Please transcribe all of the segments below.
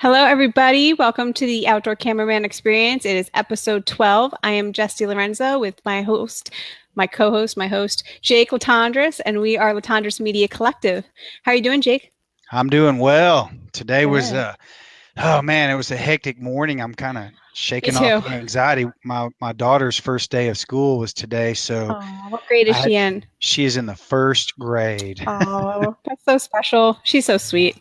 Hello, everybody. Welcome to the Outdoor Cameraman Experience. It is episode 12. I am Jesse Lorenzo with my host, my co-host, my host, Jake Latondras, and we are Latondras Media Collective. How are you doing, Jake? I'm doing well. Today was, Good. it was a hectic morning. I'm kind of Me shaking off too. the anxiety. My daughter's first day of school was today, so Oh, what grade is I had, she in? she is in the first grade. Oh, that's so special. She's so sweet.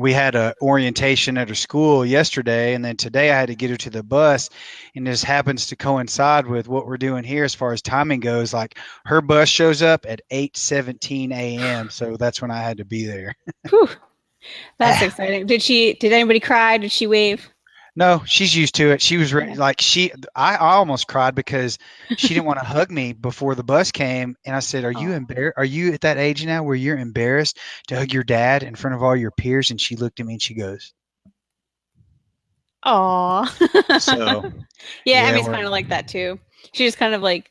We had a orientation at her school yesterday, and then today I had to get her to the bus, and this happens to coincide with what we're doing here as far as timing goes. Like her bus shows up at 8:17 a.m., so that's when I had to be there. Whew, that's exciting. Did anybody cry? Did she wave? No, she's used to it. She was Yeah. I almost cried because she didn't want to hug me before the bus came. And I said, "Are you Oh. embarrassed? Are you at that age now where you're embarrassed to hug your dad in front of all your peers?" And she looked at me and she goes, Aw. "So, Yeah, yeah, Emmy's kind of like that too. She just kind of like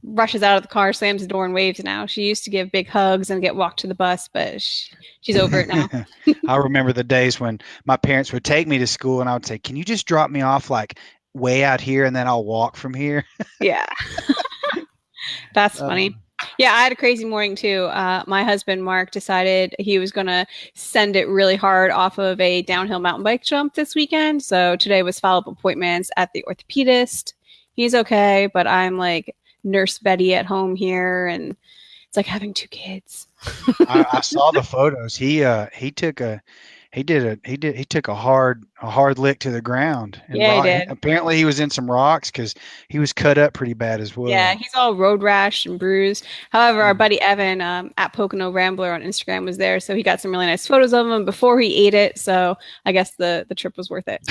rushes out of the car, slams the door, and waves now. She used to give big hugs and get walked to the bus, but she's over it now. I remember the days when my parents would take me to school and I would say, "Can you just drop me off like way out here and then I'll walk from here?" Yeah, that's funny. Um, Yeah, I had a crazy morning too. My husband, Mark, decided he was going to send it really hard off of a downhill mountain bike jump this weekend. So today was follow-up appointments at the orthopedist. He's okay, but I'm like Nurse Betty at home here, and it's like having two kids. I saw the photos. He took a hard lick to the ground and Yeah, he rock. did. Apparently he was in some rocks because he was cut up pretty bad as Yeah, well. he's all road rash and bruised. However, our Mm. buddy Evan at Pocono Rambler on Instagram was there, so he got some really nice photos of him before he ate it. So I guess the trip was worth it.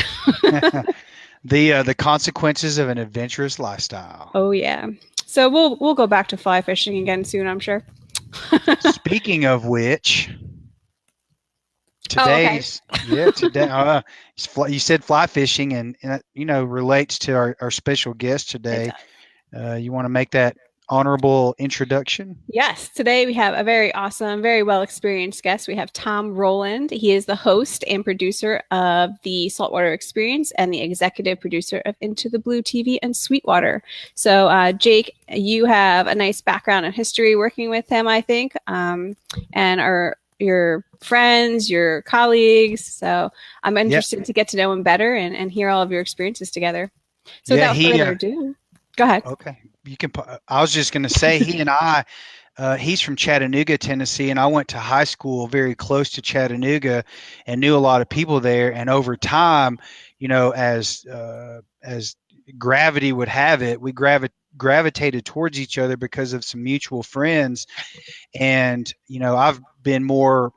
The consequences of an adventurous lifestyle. Oh yeah. So we'll go back to fly fishing again soon, I'm sure. Speaking of which, Oh, okay. today you said fly fishing and that, relates to our special guest It today. does. You want to make that honorable introduction? Yes, today we have a very awesome, very well experienced guest. We have Tom Rowland. He is the host and producer of the Saltwater Experience and the executive producer of Into the Blue TV and Sweetwater. So, Jake, you have a nice background and history working with him, I think, and are your friends, your colleagues. So, I'm interested to get to know him better and hear all of your experiences together. So, Yeah, without further ado, go ahead. okay. I was just going to say he's from Chattanooga, Tennessee, and I went to high school very close to Chattanooga and knew a lot of people there. And over time, as gravity would have it, we gravitated towards each other because of some mutual friends. And, I've been more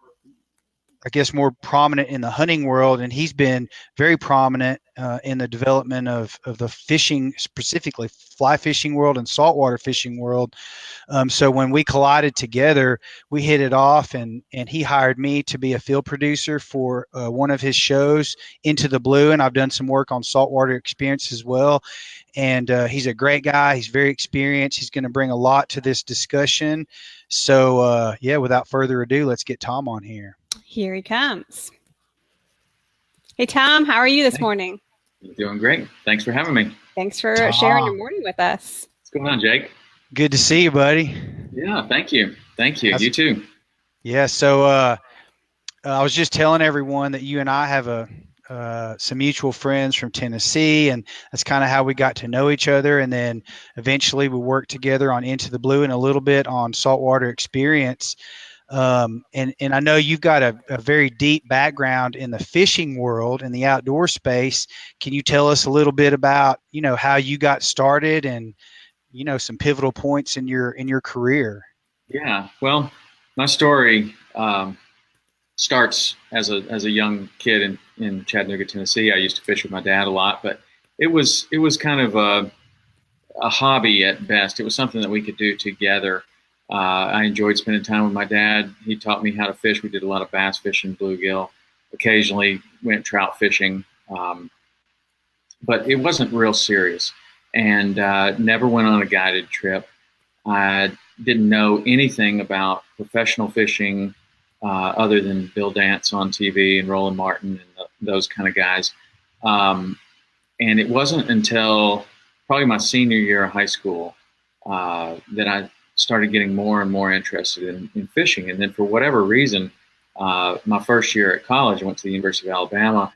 prominent in the hunting world, and he's been very prominent in the development of the fishing, specifically fly fishing world and saltwater fishing world. So when we collided together, we hit it off, and he hired me to be a field producer for one of his shows, Into the Blue, and I've done some work on Saltwater Experience as well. And he's a great guy. He's very experienced. He's going to bring a lot to this discussion. So, without further ado, let's get Tom on here. Here he comes. Hey, Tom, how are you this morning? Doing great. Thanks for having me. Thanks for Tom. sharing your morning with us. What's going on, Jake? Good to see you, buddy. Yeah, thank you. Thank you. You too. Yeah, so I was just telling everyone that you and I have some mutual friends from Tennessee, and that's kind of how we got to know each other. And then eventually we worked together on Into the Blue and a little bit on Saltwater Experience. And I know you've got a very deep background in the fishing world and the outdoor space. Can you tell us a little bit about, how you got started and, some pivotal points in your career? Yeah. Well, my story starts as a young kid in Chattanooga, Tennessee. I used to fish with my dad a lot, but it was kind of a hobby at best. It was something that we could do together. I enjoyed spending time with my dad. He taught me how to fish. We did a lot of bass fishing, bluegill, occasionally went trout fishing, but it wasn't real serious, and never went on a guided trip. I didn't know anything about professional fishing other than Bill Dance on TV and Rowland Martin and those kind of guys. And it wasn't until probably my senior year of high school that I started getting more and more interested in fishing. And then for whatever reason, my first year at college, I went to the University of Alabama.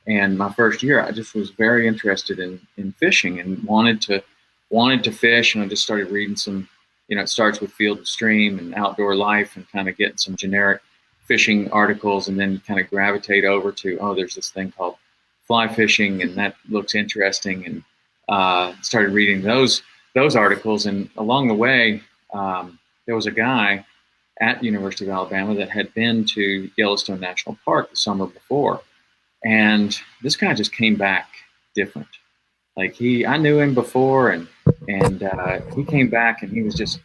And my first year, I just was very interested in fishing and wanted to fish. And I just started reading some, it starts with Field and Stream and Outdoor Life and kind of getting some generic fishing articles. And then you kind of gravitate over to, oh, there's this thing called fly fishing, and that looks interesting. And started reading those articles. And along the way, there was a guy at the University of Alabama that had been to Yellowstone National Park the summer before. And this guy just came back different. Like I knew him before, and he came back, and he was just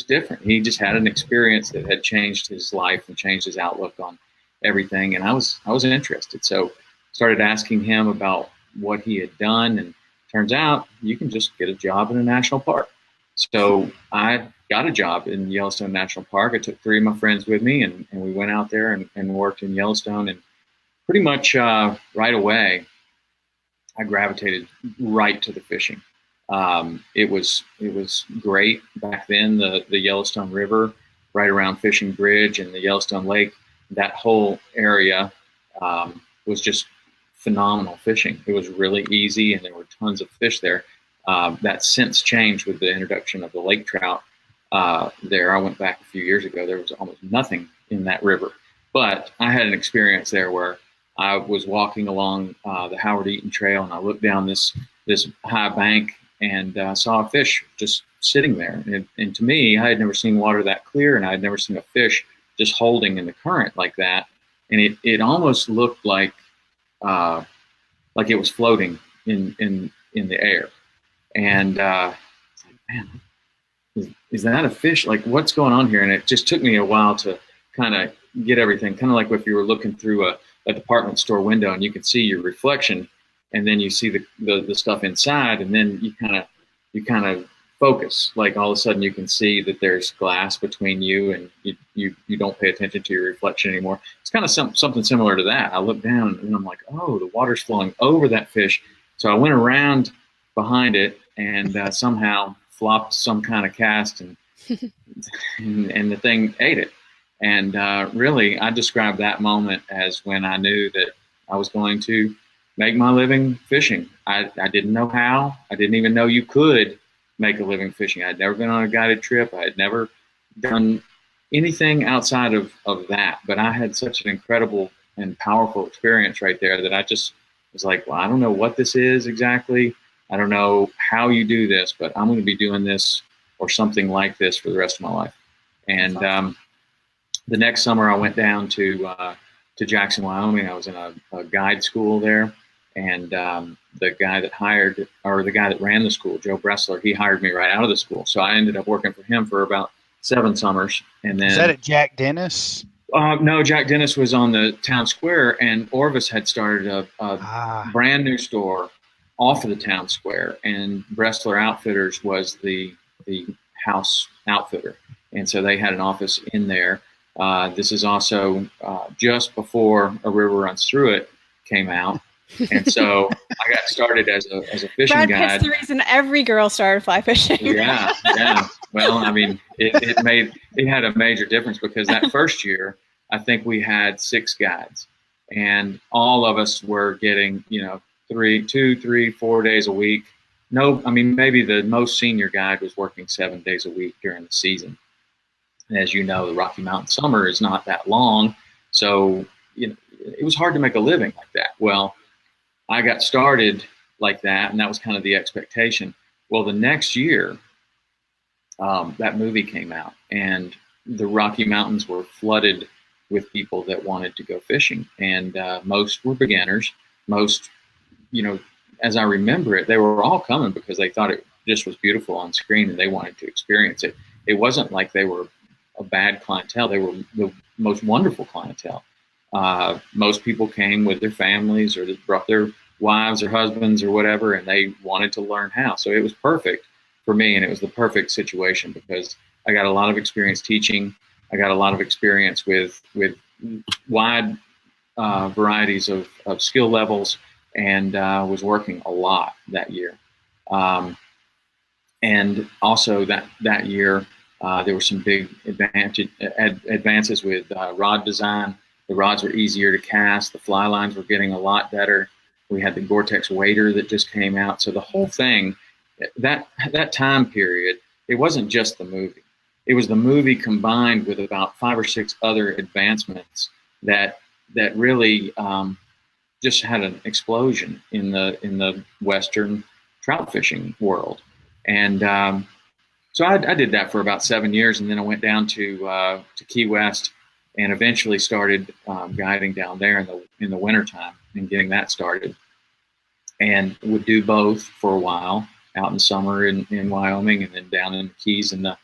different. He just had an experience that had changed his life and changed his outlook on everything. And I was interested, so started asking him about what he had done. And turns out you can just get a job in a national park. So I got a job in Yellowstone National Park. I took 3 of my friends with me, and we went out there and worked in Yellowstone. And pretty much right away, I gravitated right to the fishing. It was great back then. The Yellowstone River, right around Fishing Bridge and the Yellowstone Lake, that whole area was just phenomenal fishing. It was really easy, and there were tons of fish there. That's since changed with the introduction of the lake trout there. I went back a few years ago. There was almost nothing in that river. But I had an experience there where I was walking along the Howard Eaton Trail, and I looked down this high bank and saw a fish just sitting there. And to me, I had never seen water that clear, and I had never seen a fish just holding in the current like that. And it almost looked like it was floating in the air. And it's like, man, is that a fish? Like, what's going on here? And it just took me a while to kind of get everything. Kind of like if you were looking through a department store window, and you can see your reflection, and then you see the stuff inside, and then you kind of focus. Like all of a sudden you can see that there's glass between you, and you don't pay attention to your reflection anymore. It's kind of something similar to that. I look down, and I'm like, oh, the water's flowing over that fish. So I went around behind it and somehow flopped some kind of cast, and the thing ate it. And really, I describe that moment as when I knew that I was going to make my living fishing. I didn't know how. I didn't even know you could make a living fishing. I'd never been on a guided trip. I had never done anything outside of that. But I had such an incredible and powerful experience right there that I just was like, well, I don't know what this is exactly. I don't know how you do this, but I'm going to be doing this or something like this for the rest of my life. And the next summer, I went down to Jackson, Wyoming. I was in a guide school there, and the guy that ran the school, Joe Bressler, he hired me right out of the school. So I ended up working for him for about 7 summers. And then, is that at Jack Dennis? No, Jack Dennis was on the town square, and Orvis had started a brand new store off of the town square, and Bressler Outfitters was the house outfitter, and so they had an office in there. This is also just before A River Runs Through It came out. And so I got started as a fishing Brad guide. Pitt's the reason every girl started fly fishing. Yeah. Well, I mean, it had a major difference because that first year, I think we had 6 guides, and all of us were getting, 2, 3, 4 days a week. No, I mean, maybe the most senior guide was working 7 days a week during the season. And as you know, the Rocky Mountain summer is not that long. So, it was hard to make a living like that. Well, I got started like that, and that was kind of the expectation. Well, the next year, that movie came out, and the Rocky Mountains were flooded with people that wanted to go fishing. And most were beginners. Most, as I remember it, they were all coming because they thought it just was beautiful on screen and they wanted to experience it. It wasn't like they were a bad clientele. They were the most wonderful clientele. Most people came with their families or they brought their wives or husbands or whatever, and they wanted to learn how. So it was perfect for me, and it was the perfect situation because I got a lot of experience teaching. I got a lot of experience with wide varieties of skill levels, and was working a lot that year. And also that year, there were some big advances with rod design. The rods were easier to cast. The fly lines were getting a lot better. We had the Gore-Tex wader that just came out. So the whole thing, that time period, it wasn't just the movie. It was the movie combined with about 5 or 6 other advancements that really just had an explosion in the Western trout fishing world. And so I did that for about 7 years, and then I went down to Key West, and eventually started guiding down there in the wintertime and getting that started. And would do both for a while, out in the summer in Wyoming, and then down in the Keys in the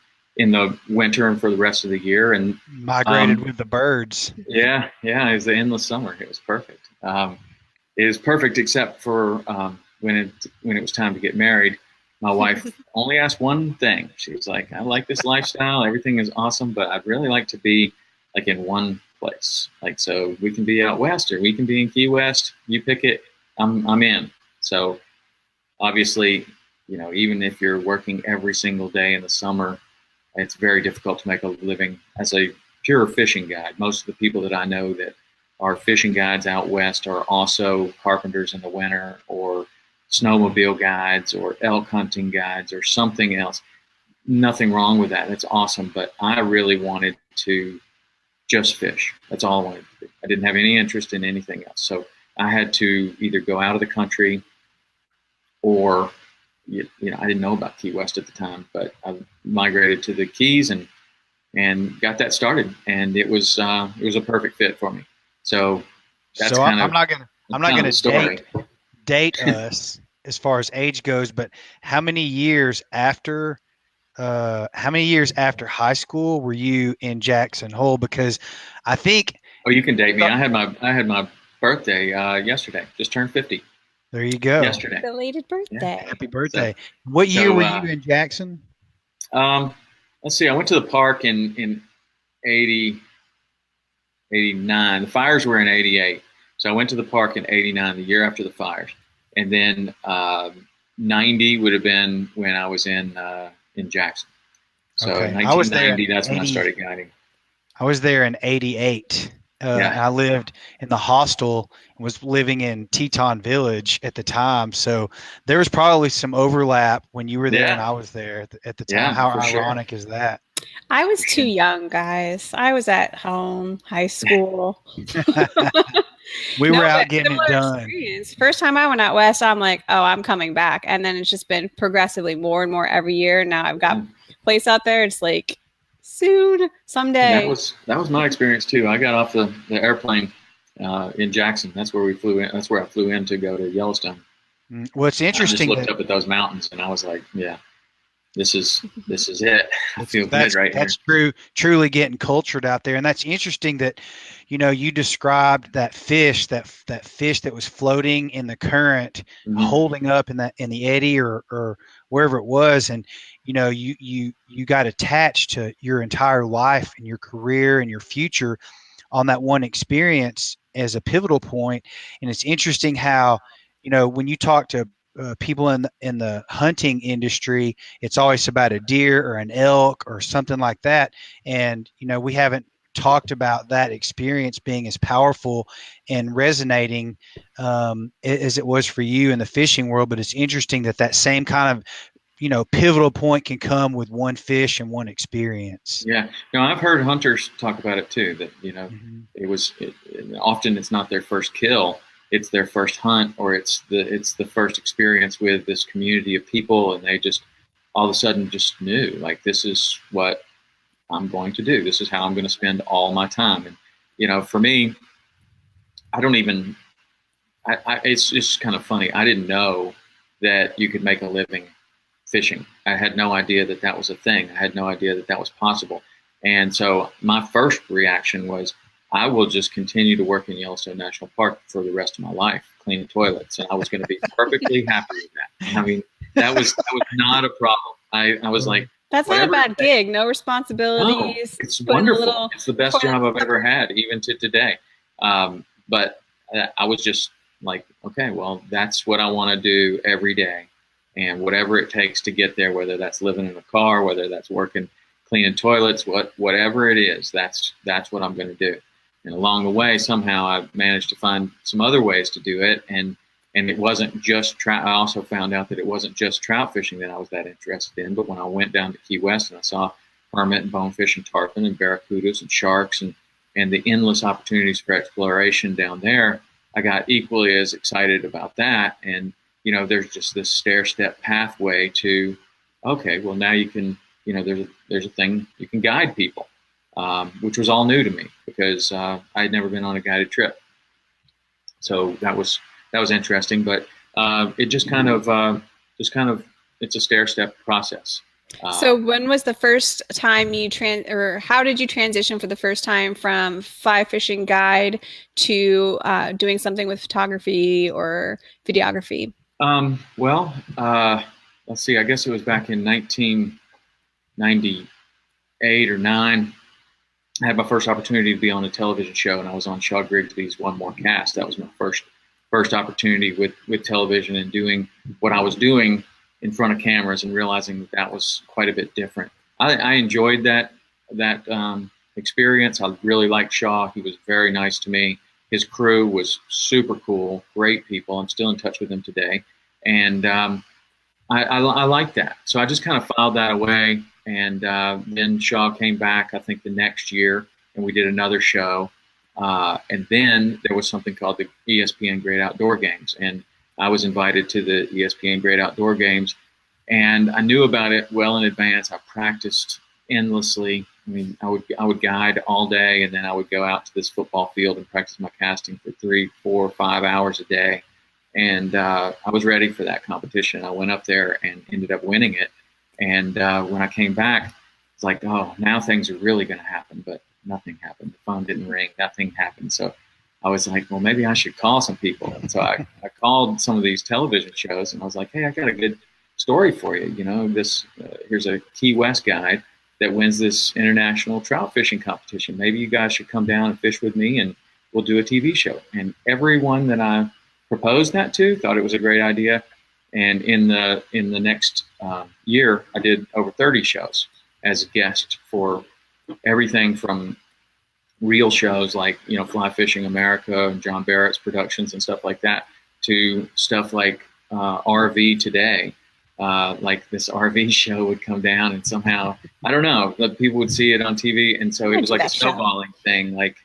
winter and for the rest of the year. And migrated with the birds. Yeah, it was the endless summer. It was perfect. It was perfect except for when it was time to get married. My wife only asked one thing. She was like, "I like this lifestyle. Everything is awesome, but I'd really like to be like in one place. Like, so we can be out west or we can be in Key West. You pick it. I'm in." So obviously, even if you're working every single day in the summer, it's very difficult to make a living as a pure fishing guide. Most of the people that I know that are fishing guides out west are also carpenters in the winter, or snowmobile guides, or elk hunting guides, or something else. Nothing wrong with that. That's awesome. But I really wanted to just fish. That's all I wanted to do. I didn't have any interest in anything else. So I had to either go out of the country, or I didn't know about Key West at the time, but I migrated to the Keys and got that started, and it was a perfect fit for me. So that's I'm not gonna date us as far as age goes, but how many years after high school were you in Jackson Hole? Because I think. Oh, you can date me. I had my birthday yesterday. Just turned 50. There you go. Yesterday. Belated birthday. Yeah, happy birthday. What year were you in Jackson? Let's see. I went to the park in 80, 89. The fires were in 88. So I went to the park in 89, the year after the fires. And then 90 would have been when I was in Jackson. So in 1990, that's when I started guiding. I was there in 88. And I lived in the hostel and was living in Teton Village at the time. So there was probably some overlap when you were there and I was there at the time. Yeah, how ironic is that? I was too young, guys. I was at home, high school. We were out getting it done. Experience. First time I went out west, I'm like, oh, I'm coming back. And then it's just been progressively more and more every year. Now I've got a place out there. It's like, soon, someday. That was my experience too. I got off the airplane in Jackson. That's where we flew in. That's where I flew in to go to Yellowstone. Well, it's interesting. I just looked up at those mountains and I was like, yeah, this is it. I feel good right here. That's truly getting cultured out there. And that's interesting that, you described that fish that was floating in the current, holding up in the eddy or wherever it was. And, you got attached to your entire life and your career and your future on that one experience as a pivotal point. And it's interesting how, when you talk to people in the hunting industry, it's always about a deer or an elk or something like that. And, we haven't talked about that experience being as powerful and resonating as it was for you in the fishing world. But it's interesting that same kind of, pivotal point can come with one fish and one experience. Yeah. I've heard hunters talk about it too, that, often it's not their first kill. It's their first hunt, or it's the first experience with this community of people, and they just all of a sudden just knew, like, this is what I'm going to do. This is how I'm going to spend all my time. And for me, it's just kind of funny. I didn't know that you could make a living fishing. I had no idea that was a thing. I had no idea that was possible. And so my first reaction was, I will just continue to work in Yellowstone National Park for the rest of my life, cleaning toilets. And I was going to be perfectly happy with that. I mean, that was not a problem. I was like, that's not a bad gig. No responsibilities. No, it's wonderful. It's the best job I've ever had, even to today. But I was just like, okay, well, that's what I want to do every day. And whatever it takes to get there, whether that's living in a car, whether that's working, cleaning toilets, whatever it is, that's what I'm going to do. And along the way, somehow I managed to find some other ways to do it. And it wasn't just trout. I also found out that it wasn't just trout fishing that I was that interested in. But when I went down to Key West and I saw permit and bonefish and tarpon and barracudas and sharks and the endless opportunities for exploration down there, I got equally as excited about that. And, there's just this stair-step pathway to, okay, well, now you can, there's a thing you can guide people, which was all new to me because I had never been on a guided trip. So that was interesting, but it just kind of, it's a stair-step process. So when was the first time you how did you transition for the first time from fly fishing guide to doing something with photography or videography? Let's see, I guess it was back in 1998 or 9. I had my first opportunity to be on a television show, and I was on Shaw Grigsby's One More Cast. That was my first opportunity with television and doing what I was doing in front of cameras and realizing that was quite a bit different. I enjoyed that experience. I really liked Shaw. He was very nice to me. His crew was super cool, great people. I'm still in touch with them today. And I liked that. So I just kind of filed that away. And then Shaw came back, I think, the next year, and we did another show. And then there was something called the ESPN Great Outdoor Games. And I was invited to the ESPN Great Outdoor Games, and I knew about it well in advance. I practiced endlessly. I mean, I would guide all day, and then I would go out to this football field and practice my casting for 3, 4, 5 hours a day. And I was ready for that competition. I went up there and ended up winning it. And when I came back, it's like, oh, now things are really going to happen. But nothing happened. The phone didn't ring. Nothing happened. So I was like, well, maybe I should call some people. And so I called some of these television shows, and I was like, hey, I got a good story for you. Here's a Key West guide that wins this international trout fishing competition. Maybe you guys should come down and fish with me, and we'll do a TV show. And everyone that I proposed that to thought it was a great idea. And in the next year, I did over 30 shows as a guest for everything from real shows like, Fly Fishing America and John Barrett's productions and stuff like that, to stuff like RV Today. Like this RV show would come down, and somehow, I don't know, people would see it on TV. And so it was like a snowballing thing. Like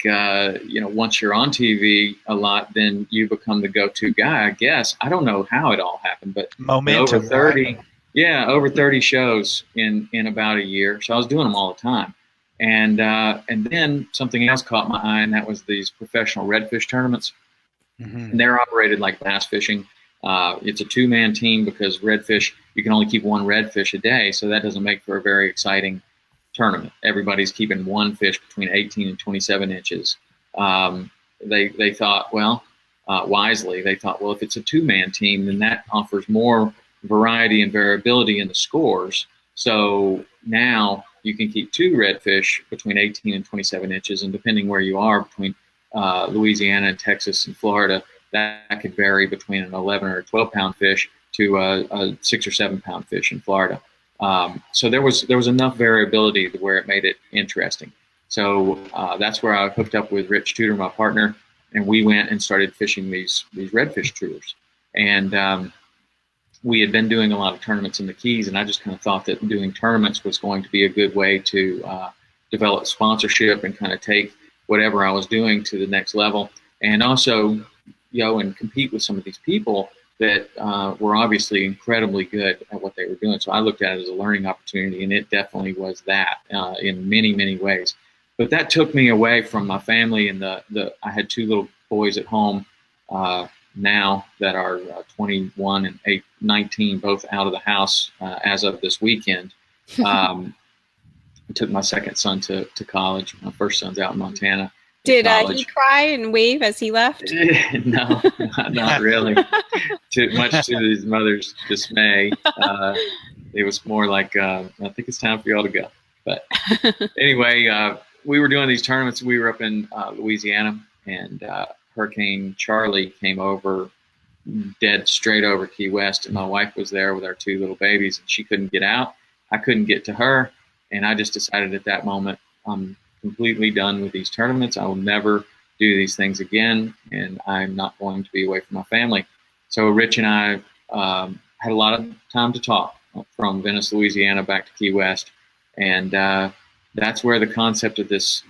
once you're on TV a lot, then you become the go-to guy, I guess. I don't know how it all happened, but momentum, over 30, over 30 shows in about a year. So I was doing them all the time. And then something else caught my eye, and that was these professional redfish tournaments. Mm-hmm. And they're operated like bass fishing. It's a 2-man team because redfish, you can only keep one redfish a day, so that doesn't make for a very exciting tournament. Everybody's keeping one fish between 18 and 27 inches. They thought, wisely, they thought, well, if it's a 2-man team, then that offers more variety and variability in the scores. So now you can keep 2 redfish between 18 and 27 inches, and depending where you are between Louisiana and Texas and Florida, that could vary between an 11 or 12-pound fish to a 6 or 7-pound fish in Florida. So there was enough variability to where it made it interesting. So that's where I hooked up with Rich Tudor, my partner, and we went and started fishing these redfish tours. And we had been doing a lot of tournaments in the Keys, and I just kind of thought that doing tournaments was going to be a good way to develop sponsorship and kind of take whatever I was doing to the next level, and also and compete with some of these people that were obviously incredibly good at what they were doing. So I looked at it as a learning opportunity, and it definitely was that in many, many ways. But that took me away from my family, and I had 2 little boys at home now that are 21 and 19, both out of the house as of this weekend. I took my second son to college. My first son's out in Montana. Did he cry and wave as he left? No, not really. Much to his mother's dismay. It was more like, I think it's time for y'all to go. But anyway, we were doing these tournaments. We were up in Louisiana, and Hurricane Charlie came over, dead straight over Key West, and my wife was there with our 2 little babies, and she couldn't get out. I couldn't get to her, and I just decided at that moment, I'm completely done with these tournaments. I will never do these things again, and I'm not going to be away from my family. So Rich and I had a lot of time to talk from Venice, Louisiana, back to Key West, and that's where the concept of this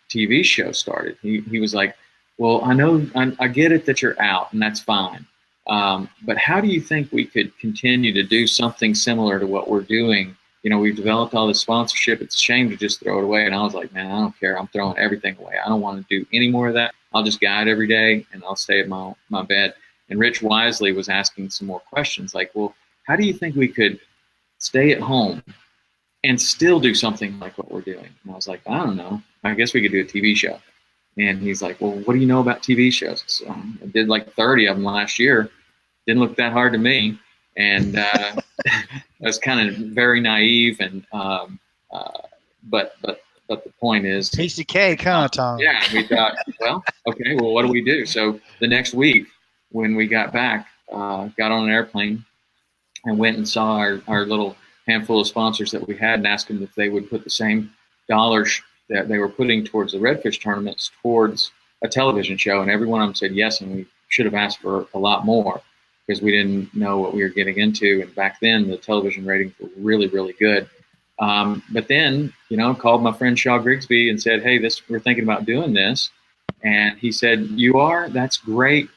TV show started. He was like, well, I get it that you're out, and that's fine. But how do you think we could continue to do something similar to what we're doing? We've developed all this sponsorship. It's a shame to just throw it away. And I was like, man, I don't care. I'm throwing everything away. I don't want to do any more of that. I'll just guide every day, and I'll stay at my bed. And Rich wisely was asking some more questions like, well, how do you think we could stay at home and still do something like what we're doing? And I was like, I don't know. I guess we could do a TV show. And he's like, well, what do you know about TV shows? So I did like 30 of them last year. Didn't look that hard to me. And I was kind of very naive. And but the point is, piece of cake, huh, Tom? Yeah, we thought, well, okay, well, what do we do? So the next week when we got back, got on an airplane and went and saw our little handful of sponsors that we had and asked them if they would put the same dollars that they were putting towards the redfish tournaments towards a television show. And every one of them said yes, and we should have asked for a lot more because we didn't know what we were getting into. And back then, the television ratings were really, really good. But then, called my friend Shaw Grigsby and said, hey, we're thinking about doing this. And he said, you are? That's great.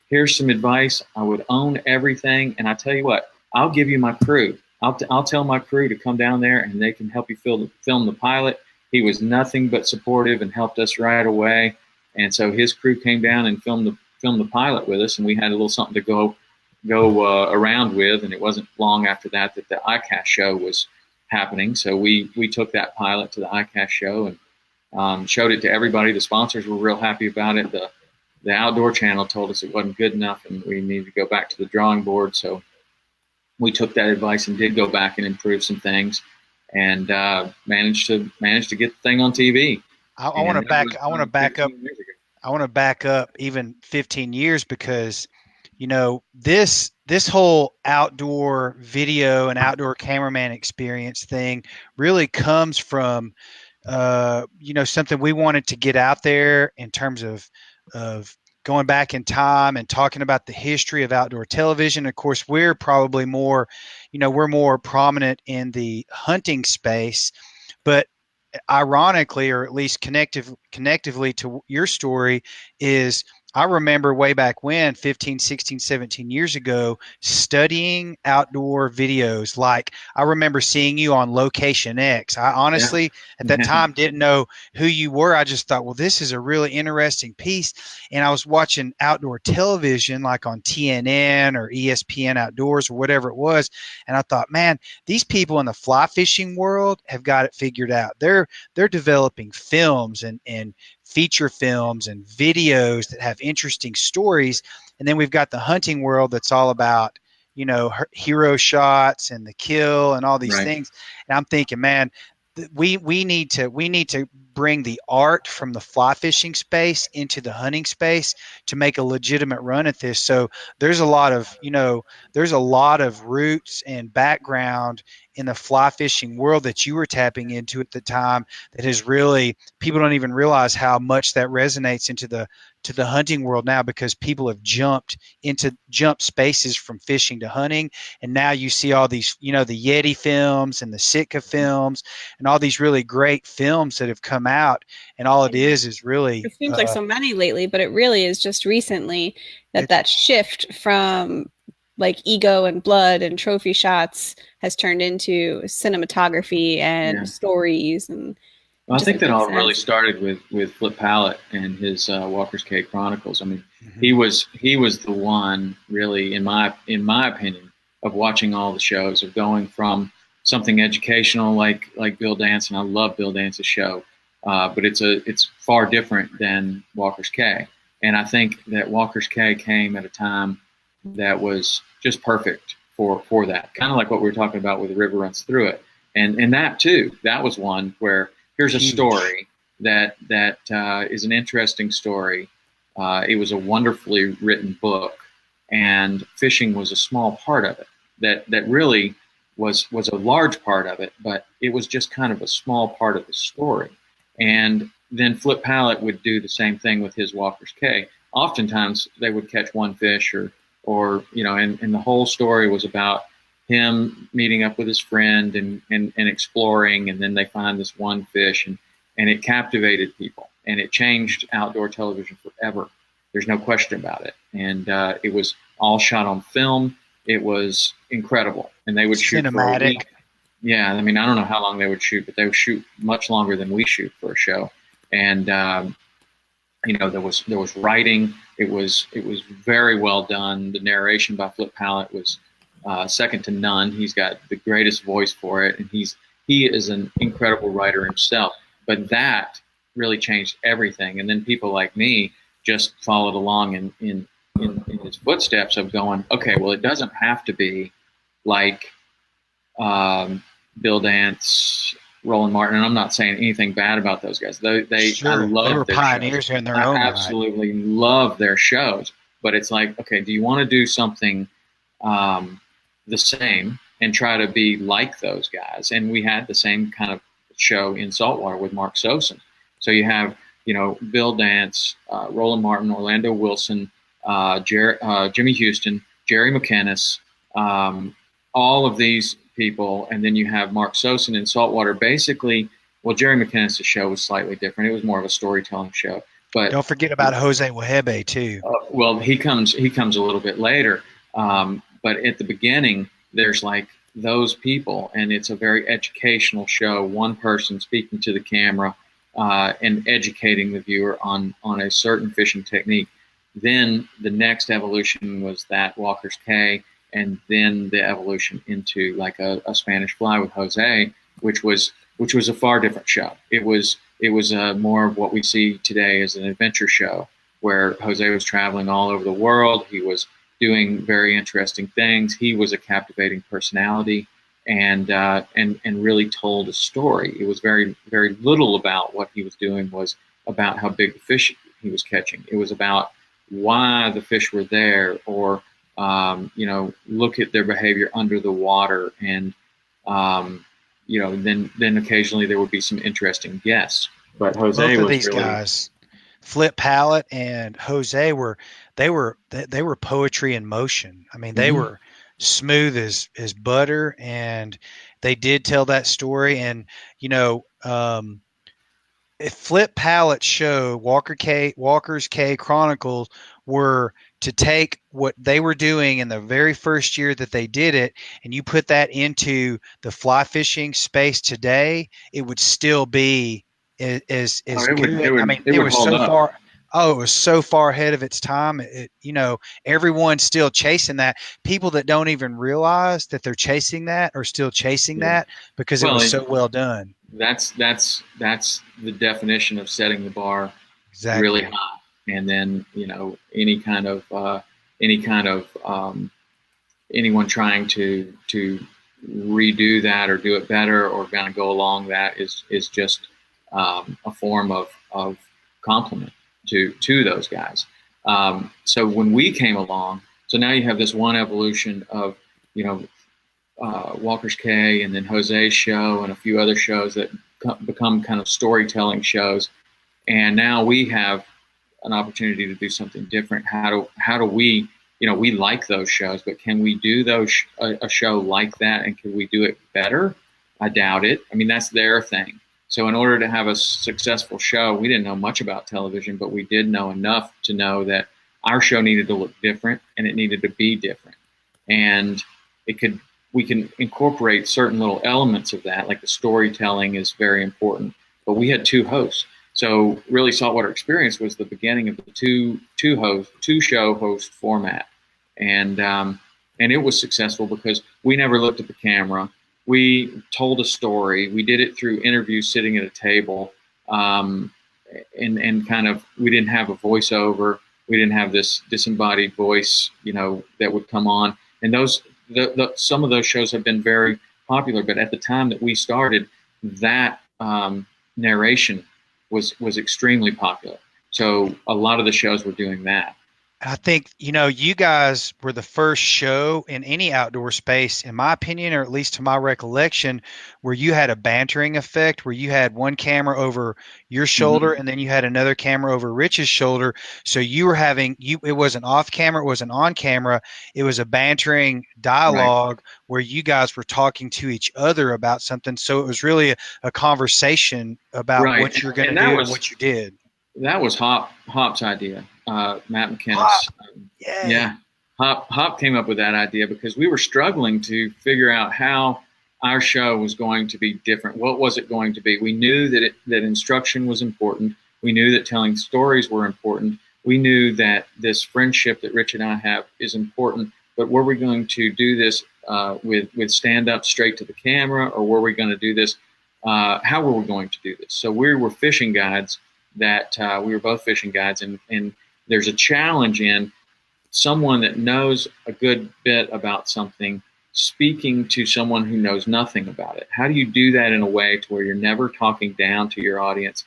Here's some advice. I would own everything. And I tell you what, I'll give you my crew. I'll tell my crew to come down there and they can help you film the pilot. He was nothing but supportive and helped us right away. And so his crew came down and filmed the pilot with us, and we had a little something to go around with. And it wasn't long after that the ICAST show was happening. So we took that pilot to the ICAST show and showed it to everybody. The sponsors were real happy about it. The Outdoor Channel told us it wasn't good enough and we needed to go back to the drawing board. So we took that advice and did go back and improve some things, and managed to get the thing on TV. I want to back up even 15 years because, this whole outdoor video and outdoor cameraman experience thing really comes from, something we wanted to get out there in terms of going back in time and talking about the history of outdoor television. Of course, we're probably more prominent in the hunting space, but ironically, or at least connectively to your story, is I remember way back when, 15, 16, 17 years ago, studying outdoor videos. Like, I remember seeing you on Location X. I honestly, at that time, didn't know who you were. I just thought, well, this is a really interesting piece. And I was watching outdoor television, like on TNN or ESPN Outdoors or whatever it was. And I thought, man, these people in the fly fishing world have got it figured out. They're developing films and feature films and videos that have interesting stories. And then we've got the hunting world that's all about, hero shots and the kill and all these things. And I'm thinking, man, we need to bring the art from the fly fishing space into the hunting space to make a legitimate run at this. So there's a lot of roots and background in the fly fishing world that you were tapping into at the time that has really, people don't even realize how much that resonates into the hunting world now, because people have jumped spaces from fishing to hunting. And now you see all these, the Yeti films and the Sitka films and all these really great films that have come out. And all it is really, it seems like so many lately, but it really is just recently that shift from like ego and blood and trophy shots has turned into cinematography and stories. And well, I think that all really started with Flip Pallett and his Walker's Cay Chronicles. I mean, he was the one really, in my opinion, of watching all the shows, of going from something educational like Bill Dance, and I love Bill Dance's show, but it's far different than Walker's Cay. And I think that Walker's Cay came at a time that was just perfect for that, kind of like what we were talking about with The River Runs Through It. And that too, that was one where here's a story that is an interesting story. It was a wonderfully written book, and fishing was a small part of it. That really was a large part of it, but it was just kind of a small part of the story. And then Flip Pallet would do the same thing with his Walker's Cay. Oftentimes they would catch one fish or and the whole story was about him meeting up with his friend and exploring, and then they find this one fish, and it captivated people, and it changed outdoor television forever. There's no question about it. And it was all shot on film. It was incredible. And they would shoot for a week. Yeah, I mean, I don't know how long they would shoot, but they would shoot much longer than we shoot for a show. And there was writing. It was very well done. The narration by Flip Pallet was second to none. He's got the greatest voice for it, and he is an incredible writer himself. But that really changed everything. And then people like me just followed along in his footsteps of going, okay, well, it doesn't have to be like Bill Dance, Rowland Martin, and I'm not saying anything bad about those guys. Sure. I love they were their pioneers shows. in their own I absolutely love their shows. But it's like, okay, do you want to do something the same and try to be like those guys? And we had the same kind of show in Saltwater with Mark Sosin. So you have, Bill Dance, Rowland Martin, Orlando Wilson, Jimmy Houston, Jerry McInnes, all of these people, and then you have Mark Sosin in Saltwater. Basically, well, Jerry McInnes' show was slightly different. It was more of a storytelling show. But don't forget about Jose Wahebe too. Well, he comes a little bit later. But at the beginning, there's like those people, and it's a very educational show. One person speaking to the camera and educating the viewer on a certain fishing technique. Then the next evolution was that Walker's Cay, and then the evolution into like a Spanish Fly with Jose, which was a far different show. It was more of what we see today as an adventure show, where Jose was traveling all over the world. He was doing very interesting things. He was a captivating personality, and really told a story. It was very, very little about what he was doing was about how big the fish he was catching. It was about why the fish were there, or look at their behavior under the water, and then occasionally there would be some interesting guests. But Jose both of was these really, guys, Flip Pallet and Jose, were poetry in motion. I mean, they were smooth as butter, and they did tell that story. And if Flip Pallet's show, Walker's Cay Chronicles, were to take what they were doing in the very first year that they did it, and you put that into the fly fishing space today, it would still be as good. It was so far. Oh, it was so far ahead of its time. Everyone's still chasing that. People that don't even realize that they're chasing that are still chasing that because it was so well done. That's the definition of setting the bar really high. And then, any kind of anyone trying to redo that or do it better or kind of go along that is just a form of compliment to those guys. So when we came along, so now you have this one evolution of, Walker's Cay, and then Jose's show and a few other shows that become kind of storytelling shows. And now we have an opportunity to do something different. How do we, we like those shows, but can we do a show like that, and can we do it better? I doubt it. I mean, that's their thing. So in order to have a successful show, we didn't know much about television, but we did know enough to know that our show needed to look different, and it needed to be different. And we can incorporate certain little elements of that, like the storytelling is very important, but we had two hosts. So really, Saltwater Experience was the beginning of the two show host format, and it was successful because we never looked at the camera. We told a story. We did it through interviews, sitting at a table, and kind of, we didn't have a voiceover. We didn't have this disembodied voice, that would come on. And some of those shows have been very popular, but at the time that we started, that narration was extremely popular. So a lot of the shows were doing that. I think, you guys were the first show in any outdoor space, in my opinion, or at least to my recollection, where you had a bantering effect, where you had one camera over your shoulder and then you had another camera over Rich's shoulder. So you were it wasn't off camera, it wasn't on camera. It was a bantering dialogue where you guys were talking to each other about something. So it was really a conversation about what you're going to do and what you did. That was Hop's idea, Matt McInnes. Yeah, Hop came up with that idea because we were struggling to figure out how our show was going to be different. What was it going to be? We knew that instruction was important. We knew that telling stories were important. We knew that this friendship that Rich and I have is important. But were we going to do this with stand up straight to the camera, or were we going to do this? How were we going to do this? So we were fishing guides. We were both fishing guides, and there's a challenge in someone that knows a good bit about something speaking to someone who knows nothing about it. How do you do that in a way to where you're never talking down to your audience,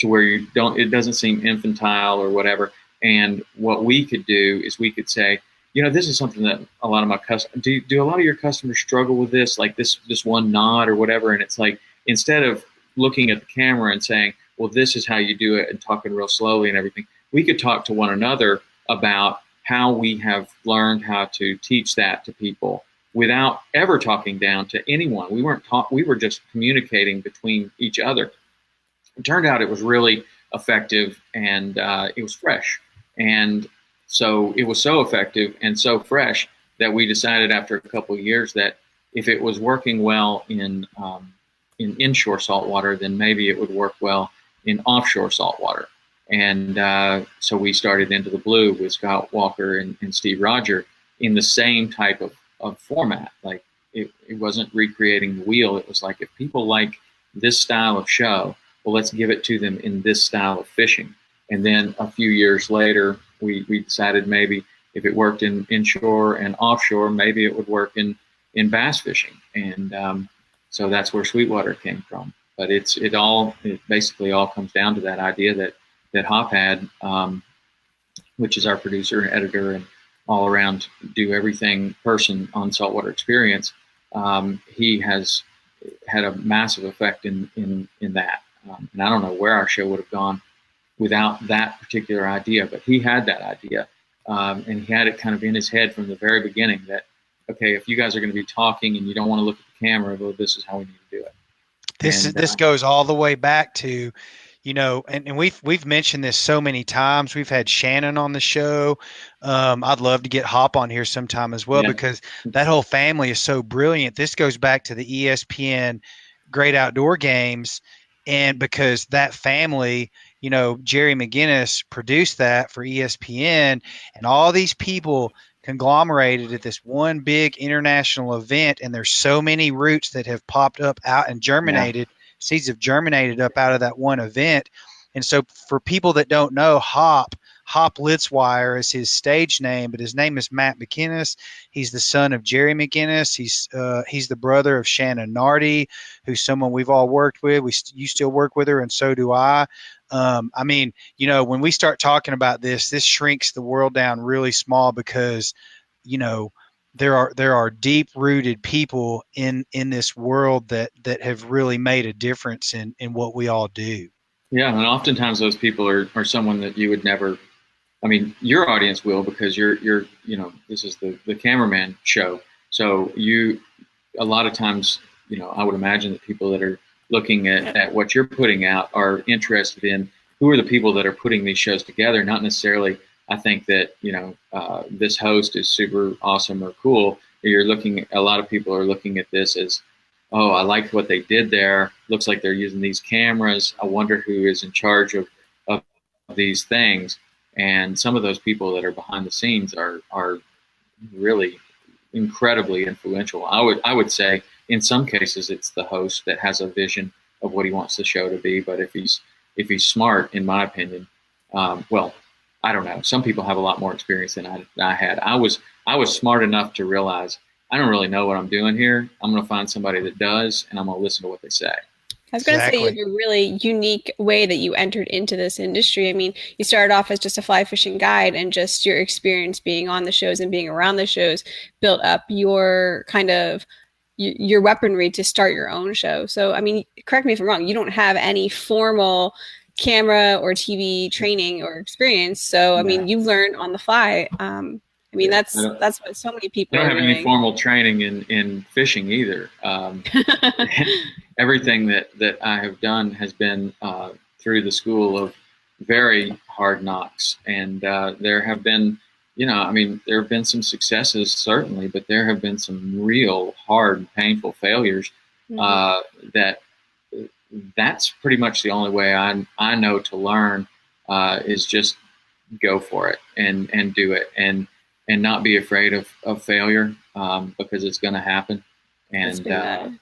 to where it doesn't seem infantile or whatever? And what we could do is we could say, this is something that a lot of my customers do. A lot of your customers struggle with this, like this one nod or whatever. And it's like, instead of looking at the camera and saying, well, this is how you do it, and talking real slowly and everything, we could talk to one another about how we have learned how to teach that to people without ever talking down to anyone. We were just communicating between each other. It turned out it was really effective, and it was fresh. And so it was so effective and so fresh that we decided after a couple of years that if it was working well in inshore saltwater, then maybe it would work well in offshore saltwater. And so we started Into the Blue with Scott Walker and Steve Roger in the same type of format. Like it wasn't recreating the wheel. It was like, if people like this style of show, well, let's give it to them in this style of fishing. And then a few years later, we decided maybe if it worked in inshore and offshore, maybe it would work in bass fishing. And so that's where Sweetwater came from. But it basically all comes down to that idea that Hop had, which is our producer and editor and all around do everything person on Saltwater Experience. He has had a massive effect in that. And I don't know where our show would have gone without that particular idea, but he had that idea. And he had it kind of in his head from the very beginning that, okay, if you guys are going to be talking and you don't want to look at the camera, well, this is how we need to do it. This goes all the way back to, and we've mentioned this so many times. We've had Shannon on the show. I'd love to get Hop on here sometime as well, because that whole family is so brilliant. This goes back to the ESPN Great Outdoor Games, and because that family, Jerry McGinnis produced that for ESPN, and all these people conglomerated at this one big international event, and there's so many roots that have popped up out and germinated. Seeds have germinated up out of that one event. And so for people that don't know, Hop Litzwire is his stage name, but his name is Matt McInnes. He's the son of Jerry McGinnis. He's the brother of Shannon Nardi, who's someone we've all worked with. You still work with her, and so do I. When we start talking about this shrinks the world down really small, because, there are deep rooted people in this world that have really made a difference in what we all do. Yeah. And oftentimes those people are someone that you would never, your audience will, because you're this is the Cameraman show. So a lot of times, I would imagine that people that are looking at what you're putting out are interested in who are the people that are putting these shows together. Not necessarily, I think that, this host is super awesome or cool. A lot of people are looking at this as, oh, I like what they did there. Looks like they're using these cameras. I wonder who is in charge of these things. And some of those people that are behind the scenes are really incredibly influential. I would say in some cases it's the host that has a vision of what he wants the show to be. But if he's smart, in my opinion, I don't know. Some people have a lot more experience than I had. I was smart enough to realize I don't really know what I'm doing here. I'm going to find somebody that does, and I'm going to listen to what they say. I was going to say you have a really unique way that you entered into this industry. I mean, you started off as just a fly fishing guide, and just your experience being on the shows and being around the shows built up your kind of your weaponry to start your own show. So, I mean, correct me if I'm wrong, you don't have any formal camera or TV training or experience. So, I mean, you've learned on the fly. I mean, that's what so many people I don't have doing. any formal training in fishing either. Everything that I have done has been through the school of very hard knocks. And there have been, there have been some successes, certainly, but there have been some real hard, painful failures that's pretty much the only way I know to learn is just go for it and do it and not be afraid of failure because it's going to happen. And,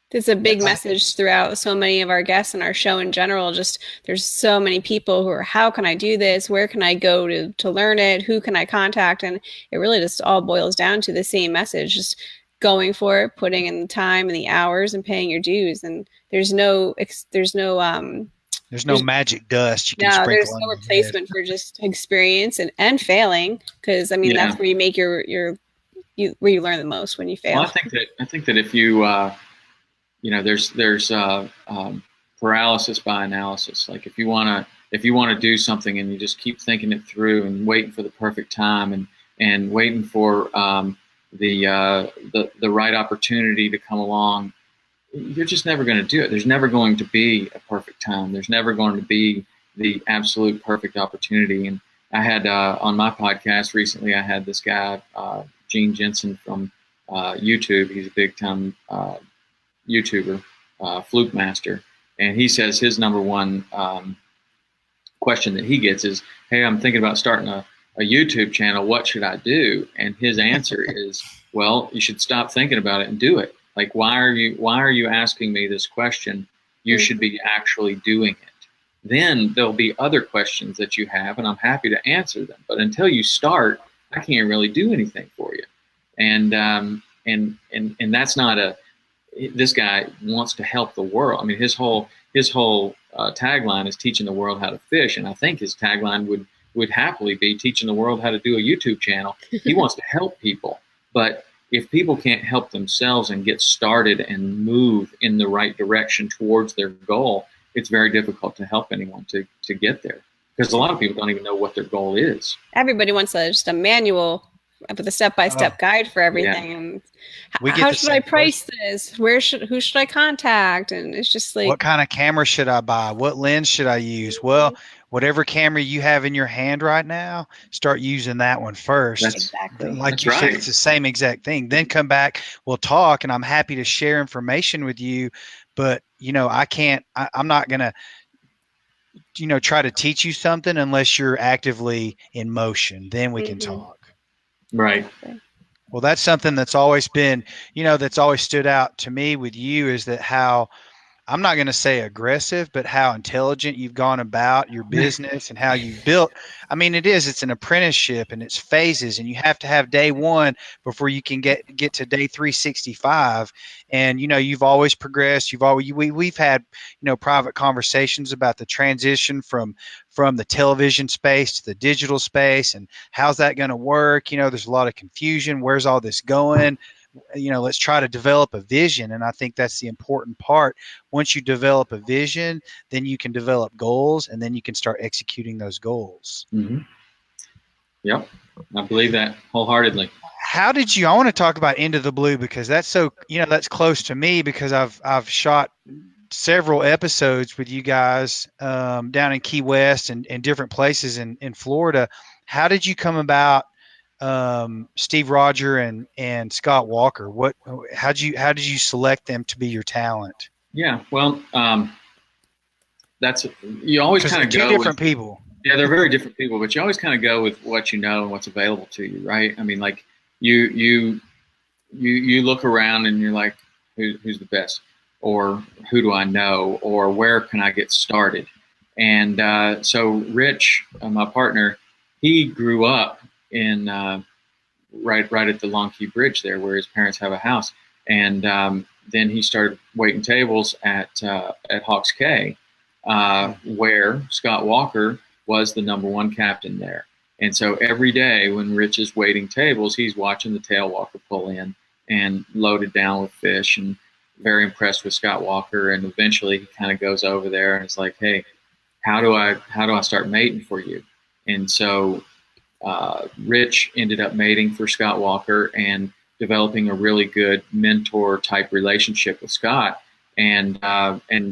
There's a big message throughout so many of our guests and our show in general. Just there's so many people who are, how can I do this? Where can I go to learn it? Who can I contact? And it really just all boils down to the same message, just going for it, putting in the time and the hours and paying your dues. And there's no magic dust you can sprinkle. There's no replacement for just experience and failing, because I mean that's where you make where you learn the most, when you fail. Well, I think that if you there's paralysis by analysis. Like if you want to do something and you just keep thinking it through and waiting for the perfect time and waiting for the right opportunity to come along, you're just never going to do it. There's never going to be a perfect time. There's never going to be the absolute perfect opportunity. And I had on my podcast recently, I had this guy, Gene Jensen from YouTube. He's a big time YouTuber, Fluke Master. And he says his number one question that he gets is, hey, I'm thinking about starting a YouTube channel. What should I do? And his answer is, well, you should stop thinking about it and do it. Like, why are you asking me this question? You should be actually doing it. Then there'll be other questions that you have, and I'm happy to answer them. But until you start, I can't really do anything for you. And that's not this guy wants to help the world. I mean, his whole tagline is teaching the world how to fish, and I think his tagline would happily be teaching the world how to do a YouTube channel. He wants to help people, but if people can't help themselves and get started and move in the right direction towards their goal, it's very difficult to help anyone to get there, because a lot of people don't even know what their goal is. Everybody wants just a manual with a step-by-step guide for everything. Yeah. And how should I price this? Who should I contact? And it's just like, what kind of camera should I buy? What lens should I use? Well, whatever camera you have in your hand right now, start using that one first. Exactly. Like you said, it's the same exact thing. Then come back, we'll talk, and I'm happy to share information with you. But, I'm not going to, try to teach you something unless you're actively in motion. Then we can talk. Right. Well, that's something that's always been, that's always stood out to me with you, is that how, I'm not going to say aggressive, but how intelligent you've gone about your business and how you've built. I mean, it's an apprenticeship and it's phases, and you have to have day one before you can get to day 365. And, you've always progressed. We've had, private conversations about the transition from the television space to the digital space, and how's that going to work? There's a lot of confusion. Where's all this going? Let's try to develop a vision. And I think that's the important part. Once you develop a vision, then you can develop goals, and then you can start executing those goals. Mm-hmm. Yep. I believe that wholeheartedly. How did I want to talk about Into the Blue, because that's so, that's close to me, because I've shot several episodes with you guys down in Key West and different places in Florida. How did you come about Steve Roger and Scott Walker? How did you select them to be your talent? Yeah, well, you always kind of go two different people. Yeah, they're very different people, but you always kind of go with what you know and what's available to you, right? I mean, like you look around and you're like, who's the best, or who do I know, or where can I get started? And so Rich, my partner, he grew up in right at the Long Key Bridge there, where his parents have a house, and then he started waiting tables at Hawks Cay, where Scott Walker was the number one captain there. And so every day when Rich is waiting tables, he's watching the tail walker pull in and loaded down with fish, and very impressed with Scott Walker. And eventually he kind of goes over there and is like, hey, how do I start mating for you? And so Rich ended up mating for Scott Walker and developing a really good mentor type relationship with Scott. And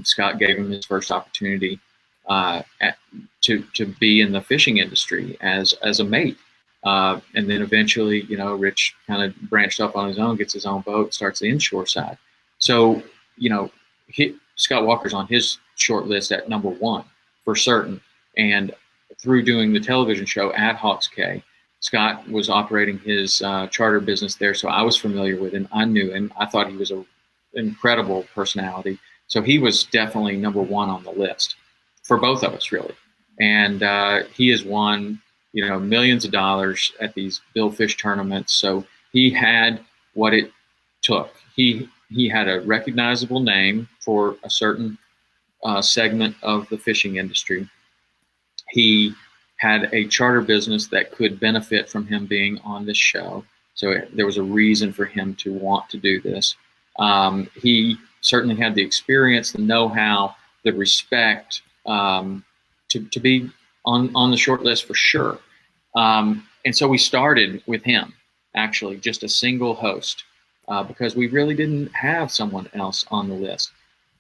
Scott gave him his first opportunity to be in the fishing industry as a mate. And then eventually, Rich kind of branched off on his own, gets his own boat, starts the inshore side. So, Scott Walker's on his short list at number one for certain. And through doing the television show at Hawks Cay, Scott was operating his charter business there. So I was familiar with him. I knew him. I thought he was an incredible personality. So he was definitely number one on the list for both of us, really. And he has won, millions of dollars at these billfish tournaments. So he had what it took. He had a recognizable name for a certain segment of the fishing industry. He had a charter business that could benefit from him being on this show. So there was a reason for him to want to do this. He certainly had the experience, the know-how, the respect to be on the short list for sure. And so we started with him, actually, just a single host, because we really didn't have someone else on the list.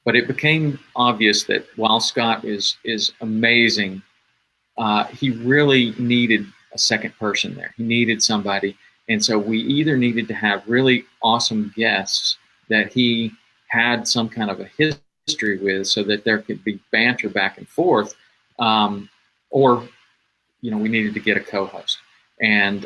But it became obvious that while Scott is amazing, he really needed a second person there. He needed somebody. And so we either needed to have really awesome guests that he had some kind of a history with so that there could be banter back and forth, or, we needed to get a co-host. And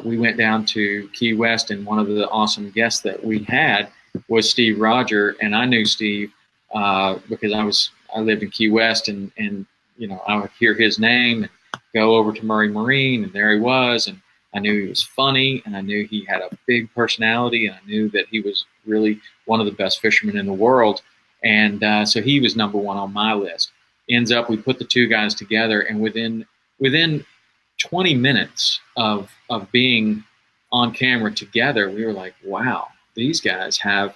we went down to Key West, and one of the awesome guests that we had was Steve Roger. And I knew Steve because I lived in Key West, and I would hear his name and go over to Murray Marine, and there he was. And I knew he was funny, and I knew he had a big personality, and I knew that he was really one of the best fishermen in the world. And so he was number one on my list. Ends up, we put the two guys together, and within 20 minutes of being on camera together, we were like, wow, these guys have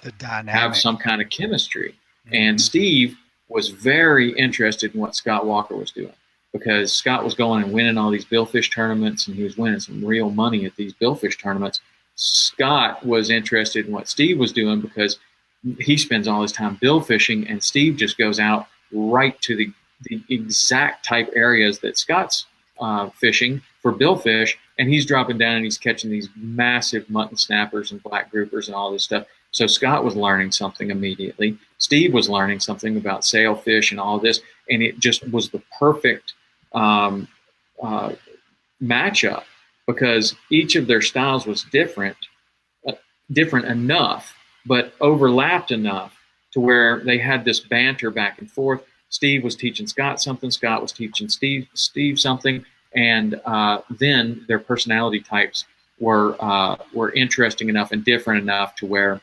some kind of chemistry. Mm-hmm. And Steve was very interested in what Scott Walker was doing, because Scott was going and winning all these billfish tournaments, and he was winning some real money at these billfish tournaments. Scott was interested in what Steve was doing because he spends all his time bill fishing, and Steve just goes out right to the exact type areas that Scott's fishing for billfish, and he's dropping down and he's catching these massive mutton snappers and black groupers and all this stuff. So Scott was learning something immediately. Steve was learning something about sailfish and all this, and it just was the perfect matchup, because each of their styles was different enough, but overlapped enough to where they had this banter back and forth. Steve was teaching Scott something, Scott was teaching Steve something, and then their personality types were interesting enough and different enough to where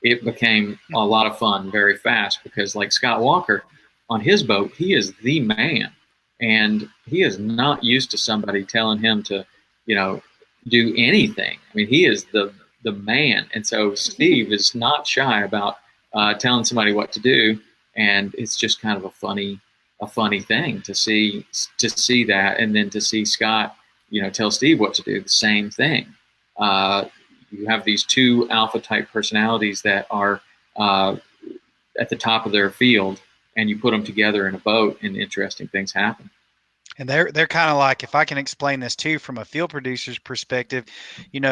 it became a lot of fun very fast. Because like Scott Walker on his boat, he is the man, and he is not used to somebody telling him to, do anything. I mean, he is the man. And so Steve is not shy about telling somebody what to do. And it's just kind of a funny thing to see that. And then to see Scott, tell Steve what to do, the same thing. You have these two alpha type personalities that are at the top of their field, and you put them together in a boat and interesting things happen. And they're kind of like, if I can explain this too from a field producer's perspective, in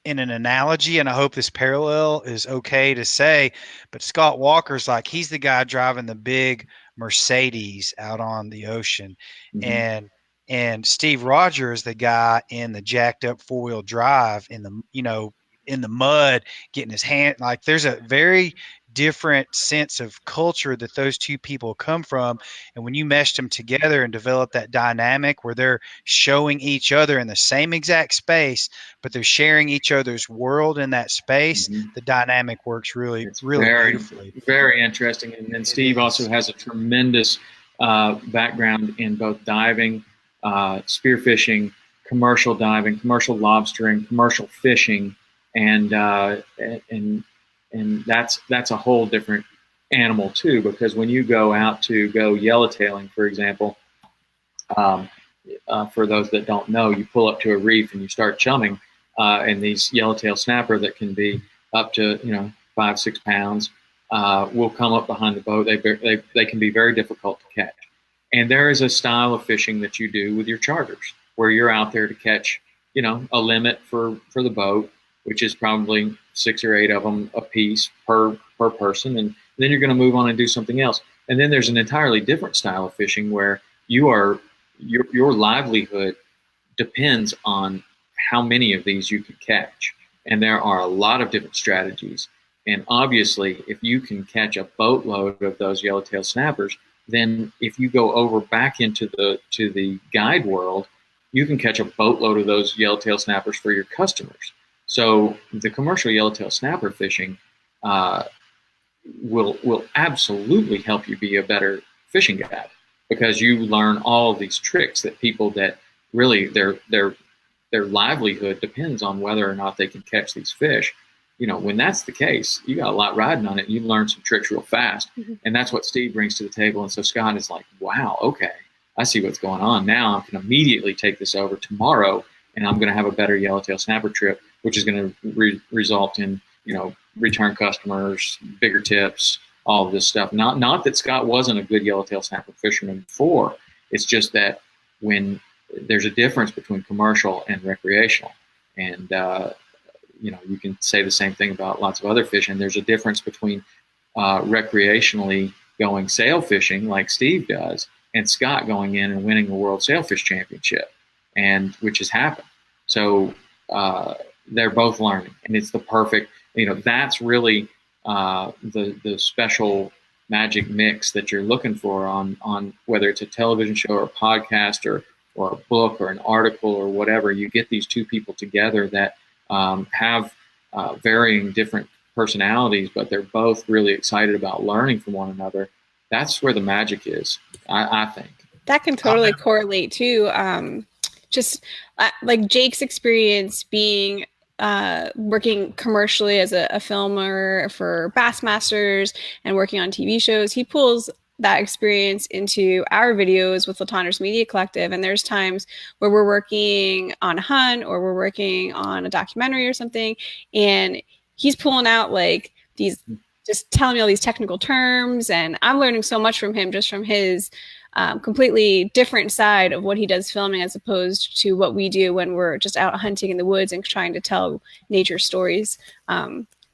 an analogy, and I hope this parallel is okay to say, but Scott Walker's like, he's the guy driving the big Mercedes out on the ocean. Mm-hmm. And Steve Rogers is the guy in the jacked up 4-wheel drive in the mud, getting his hand. Like, there's a very different sense of culture that those two people come from. And when you meshed them together and develop that dynamic where they're showing each other in the same exact space, but they're sharing each other's world in that space, the dynamic works really, It's really very, beautifully. very interesting. And then Steve also has a tremendous background in both diving, spearfishing, commercial diving, commercial lobstering, commercial fishing, and that's a whole different animal too. Because when you go out to go yellowtailing, for example, for those that don't know, you pull up to a reef and you start chumming, and these yellowtail snapper that can be up to 5-6 pounds will come up behind the boat. They can be very difficult to catch. And there is a style of fishing that you do with your charters where you're out there to catch, a limit for the boat, which is probably 6 or 8 of them a piece per person. And then you're going to move on and do something else. And then there's an entirely different style of fishing where your livelihood depends on how many of these you can catch. And there are a lot of different strategies. And obviously, if you can catch a boatload of those yellowtail snappers, then if you go over back into the guide world, you can catch a boatload of those yellowtail snappers for your customers. So the commercial yellowtail snapper fishing will absolutely help you be a better fishing guide, because you learn all of these tricks that people that really their livelihood depends on whether or not they can catch these fish. When that's the case, you got a lot riding on it. You learn some tricks real fast. And that's what Steve brings to the table. And so Scott is like, wow, okay, I see what's going on. Now I can immediately take this over tomorrow, and I'm going to have a better yellowtail snapper trip, which is going to result in, return customers, bigger tips, all of this stuff. Not that Scott wasn't a good yellowtail snapper fisherman before. It's just that when there's a difference between commercial and recreational, and you can say the same thing about lots of other fish. And there's a difference between recreationally going sail fishing like Steve does, and Scott going in and winning the World Sailfish Championship, and which has happened. So they're both learning, and it's the perfect. That's really the special magic mix that you're looking for on whether it's a television show or a podcast or a book or an article or whatever. You get these two people together that have varying different personalities, but they're both really excited about learning from one another. That's where the magic is, I think. That can totally correlate to just like Jake's experience being working commercially as a filmer for Bassmasters and working on TV shows. He pulls that experience into our videos with Latoners Media Collective. And there's times where we're working on a hunt or we're working on a documentary or something, and he's pulling out like these, just telling me all these technical terms, and I'm learning so much from him, just from his completely different side of what he does filming, as opposed to what we do when we're just out hunting in the woods and trying to tell nature stories.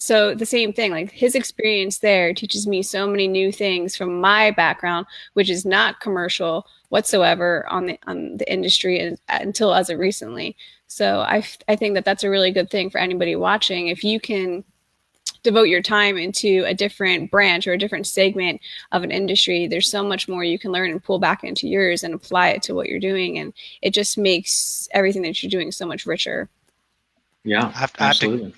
So the same thing, like his experience there teaches me so many new things from my background, which is not commercial whatsoever on the industry until as of recently. So I think that that's a really good thing for anybody watching. If you can devote your time into a different branch or a different segment of an industry, there's so much more you can learn and pull back into yours and apply it to what you're doing. And it just makes everything that you're doing so much richer. Yeah, absolutely.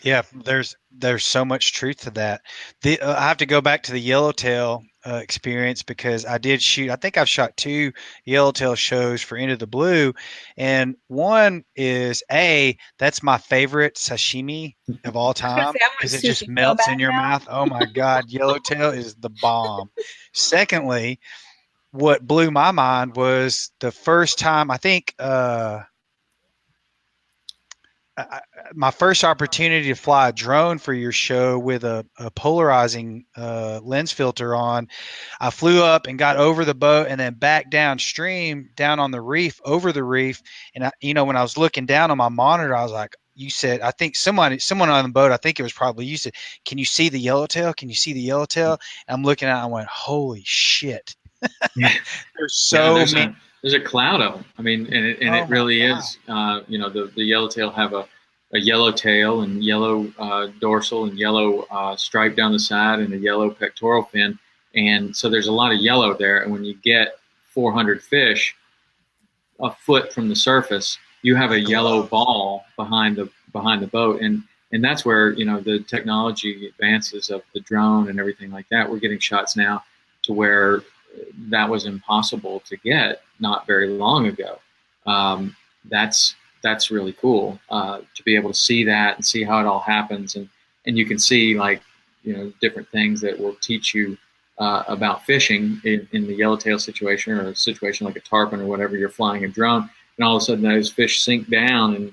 There's so much truth to that. I have to go back to the yellowtail experience, because I did shoot, I think I've shot 2 yellowtail shows for Into the Blue, and one is that's my favorite sashimi of all time, because it just melts in your mouth. Oh my God, yellowtail is the bomb. Secondly, what blew my mind was the first time, I think my first opportunity to fly a drone for your show with a polarizing lens filter on. I flew up and got over the boat and then back downstream, down on the reef, over the reef. And when I was looking down on my monitor, I was like, you said, I think someone on the boat, I think it was probably you, said, can you see the yellowtail? Can you see the yellowtail? And I'm looking at it, I went, holy shit. There's so many. There's a cloud of them. I mean, and it really is. The yellowtail have a a yellow tail and yellow dorsal and yellow stripe down the side and a yellow pectoral fin. And so there's a lot of yellow there. And when you get 400 fish a foot from the surface, you have a yellow ball behind the boat. And that's where, the technology advances of the drone and everything like that. We're getting shots now to where that was impossible to get not very long ago. That's really cool to be able to see that and see how it all happens. And you can see different things that will teach you about fishing in the yellowtail situation, or a situation like a tarpon or whatever. You're flying a drone and all of a sudden those fish sink down, and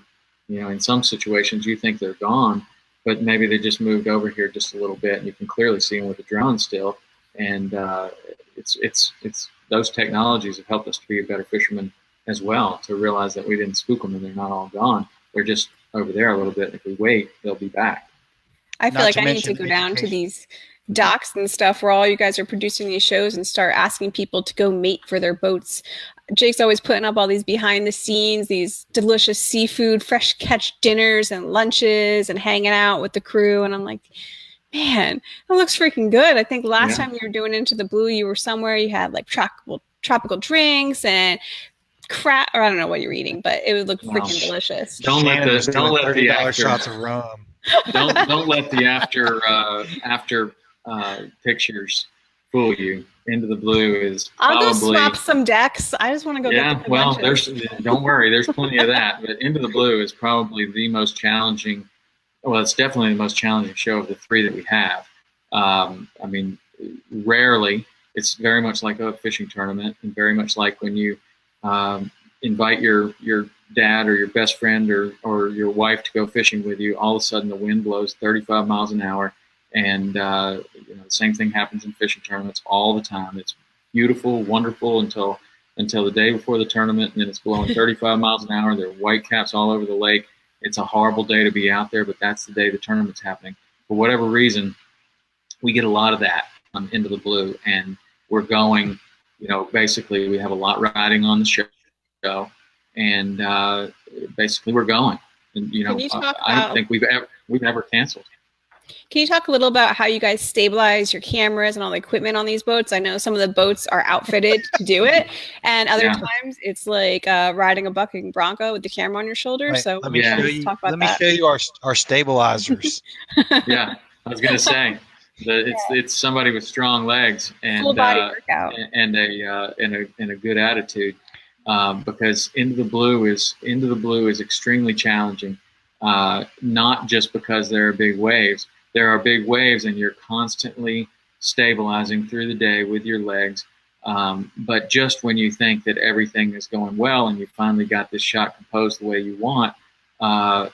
in some situations you think they're gone, but maybe they just moved over here just a little bit, and you can clearly see them with the drone still. And it's those technologies have helped us to be a better fisherman as well, to realize that we didn't spook them and they're not all gone. They're just over there a little bit. If we wait, they'll be back. I feel like I need to go down to these docks and stuff where all you guys are producing these shows and start asking people to go mate for their boats. Jake's always putting up all these behind the scenes, these delicious seafood, fresh catch dinners and lunches and hanging out with the crew. And I'm like, man, it looks freaking good. I think last time you were doing Into the Blue, you were somewhere, you had like tropical drinks and crap, or I don't know what you're eating, but it would look freaking delicious. Don't let the after shots of rum. don't let the after pictures fool you. Into the Blue is probably, I'll go swap some decks. I just want to go get the convention. Don't worry, there's plenty of that. But Into the Blue is probably the most challenging. Well, it's definitely the most challenging show of the three that we have. I mean, rarely. It's very much like a fishing tournament, and very much like when you invite your dad or your best friend or your wife to go fishing with you. All of a sudden, the wind blows 35 miles an hour, and the same thing happens in fishing tournaments all the time. It's beautiful, wonderful until the day before the tournament, and then it's blowing 35 miles an hour. There are white caps all over the lake. It's a horrible day to be out there, but that's the day the tournament's happening. For whatever reason, we get a lot of that on Into the Blue, and we're going, basically we have a lot riding on the show, and basically we're going. And I don't think we've ever canceled. Can you talk a little about how you guys stabilize your cameras and all the equipment on these boats? I know some of the boats are outfitted to do it, and other times it's like riding a bucking bronco with the camera on your shoulder. Right. So let me show you our stabilizers. Yeah, I was going to say it's somebody with strong legs and full body workout and a good attitude, because Into the Blue is extremely challenging. Not just because there are big waves. There are big waves, and you're constantly stabilizing through the day with your legs. But just when you think that everything is going well and you finally got this shot composed the way you want, a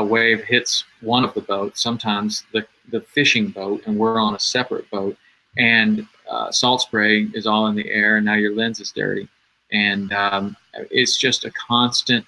wave hits one of the boats, sometimes the fishing boat, and we're on a separate boat, and salt spray is all in the air, and now your lens is dirty. And it's just a constant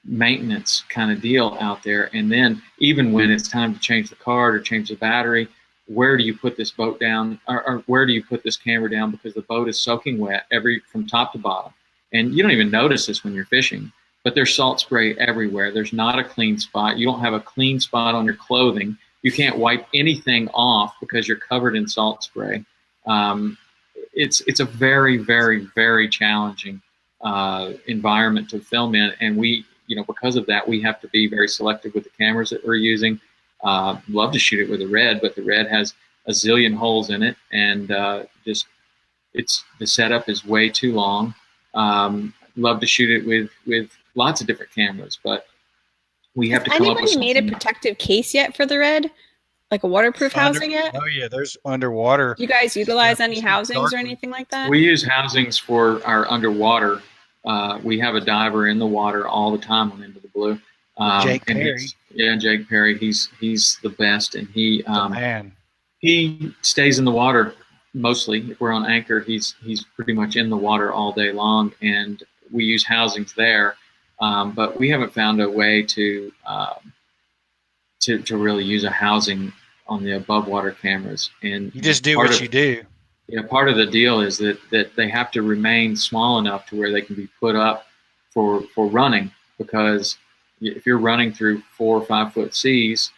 maintenance kind of deal out there. And then even when it's time to change the card or change the battery, where do you put this boat down, or where do you put this camera down, because the boat is soaking wet from top to bottom. And you don't even notice this when you're fishing, but there's salt spray everywhere. There's not a clean spot. You don't have a clean spot on your clothing. You can't wipe anything off because you're covered in salt spray. It's a very, very, very challenging environment to film in, and we, because of that, we have to be very selective with the cameras that we're using. Love to shoot it with a red, but the red has a zillion holes in it, and the setup is way too long. Love to shoot it with lots of different cameras, but we have to come up with something. Anybody made a protective case yet for the red? Like a waterproof housing yet? Oh yeah, there's underwater. You guys utilize any housings or anything like that? We use housings for our underwater. We have a diver in the water all the time on Into the Blue. Jake Perry. Jake Perry. He's the best, and he man. He stays in the water mostly. If we're on anchor, he's pretty much in the water all day long, and we use housings there. But we haven't found a way to really use a housing on the above water cameras. And you just do what you do. Yeah, part of the deal is that they have to remain small enough to where they can be put up for running, because if you're running through 4 or 5 foot seas,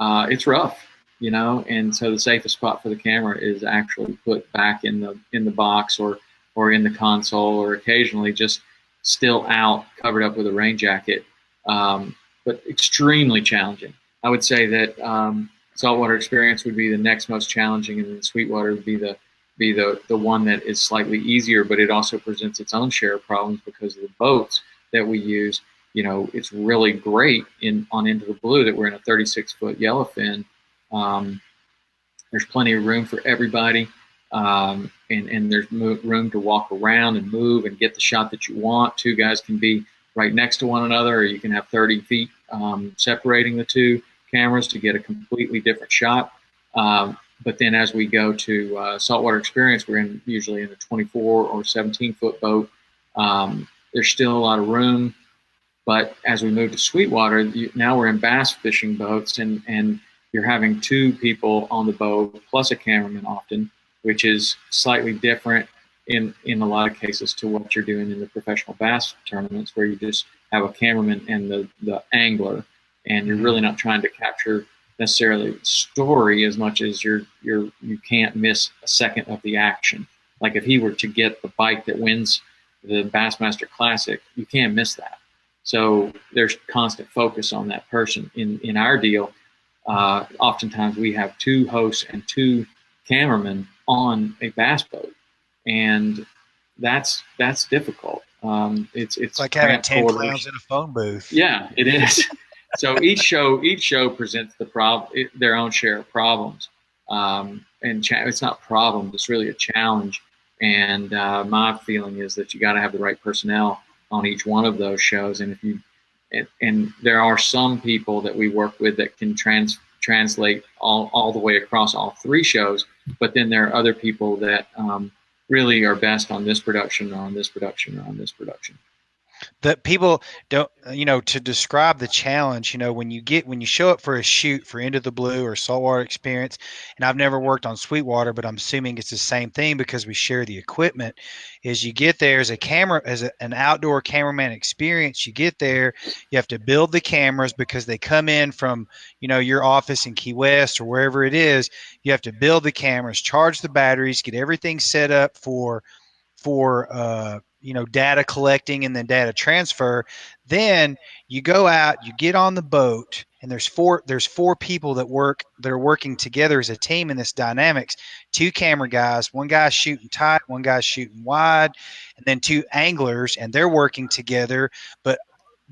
it's rough, and so the safest spot for the camera is actually put back in the box or in the console, or occasionally just still out, covered up with a rain jacket, but extremely challenging. I would say that Saltwater Experience would be the next most challenging, and then Sweetwater would be the one that is slightly easier, but it also presents its own share of problems because of the boats that we use. It's really great on Into the Blue that we're in a 36-foot yellowfin. There's plenty of room for everybody, and there's room to walk around and move and get the shot that you want. 2 guys can be right next to one another, or you can have 30 feet separating the 2 cameras to get a completely different shot. But then as we go to Saltwater Experience, we're usually in a 24 or 17-foot boat. There's still a lot of room. But as we move to Sweetwater, now we're in bass fishing boats, and you're having 2 people on the boat plus a cameraman often, which is slightly different in a lot of cases to what you're doing in the professional bass tournaments, where you just have a cameraman and the angler, and you're really not trying to capture necessarily the story as much as you can't miss a second of the action. Like if he were to get the bite that wins the Bassmaster Classic, you can't miss that. So there's constant focus on that person. In our deal, oftentimes we have 2 hosts and 2 cameramen on a bass boat, and that's difficult. It's like having 10 clowns in a phone booth. Yeah, it is. So each show presents their own share of problems, and it's not problems; it's really a challenge. And my feeling is that you got to have the right personnel on each one of those shows. And and there are some people that we work with that can translate all the way across all 3 shows, but then there are other people that really are best on this production or on this production or on this production. That people don't, to describe the challenge, when you show up for a shoot for Into the Blue or Saltwater Experience, and I've never worked on Sweetwater, but I'm assuming it's the same thing because we share the equipment, is you get there as an outdoor cameraman experience. You get there, you have to build the cameras because they come in from, your office in Key West or wherever it is. You have to build the cameras, charge the batteries, get everything set up for data collecting and then data transfer. Then you go out, you get on the boat, and there's four people that are working together as a team in this dynamics. 2 camera guys, 1 guy shooting tight, 1 guy shooting wide, and then 2 anglers, and they're working together. But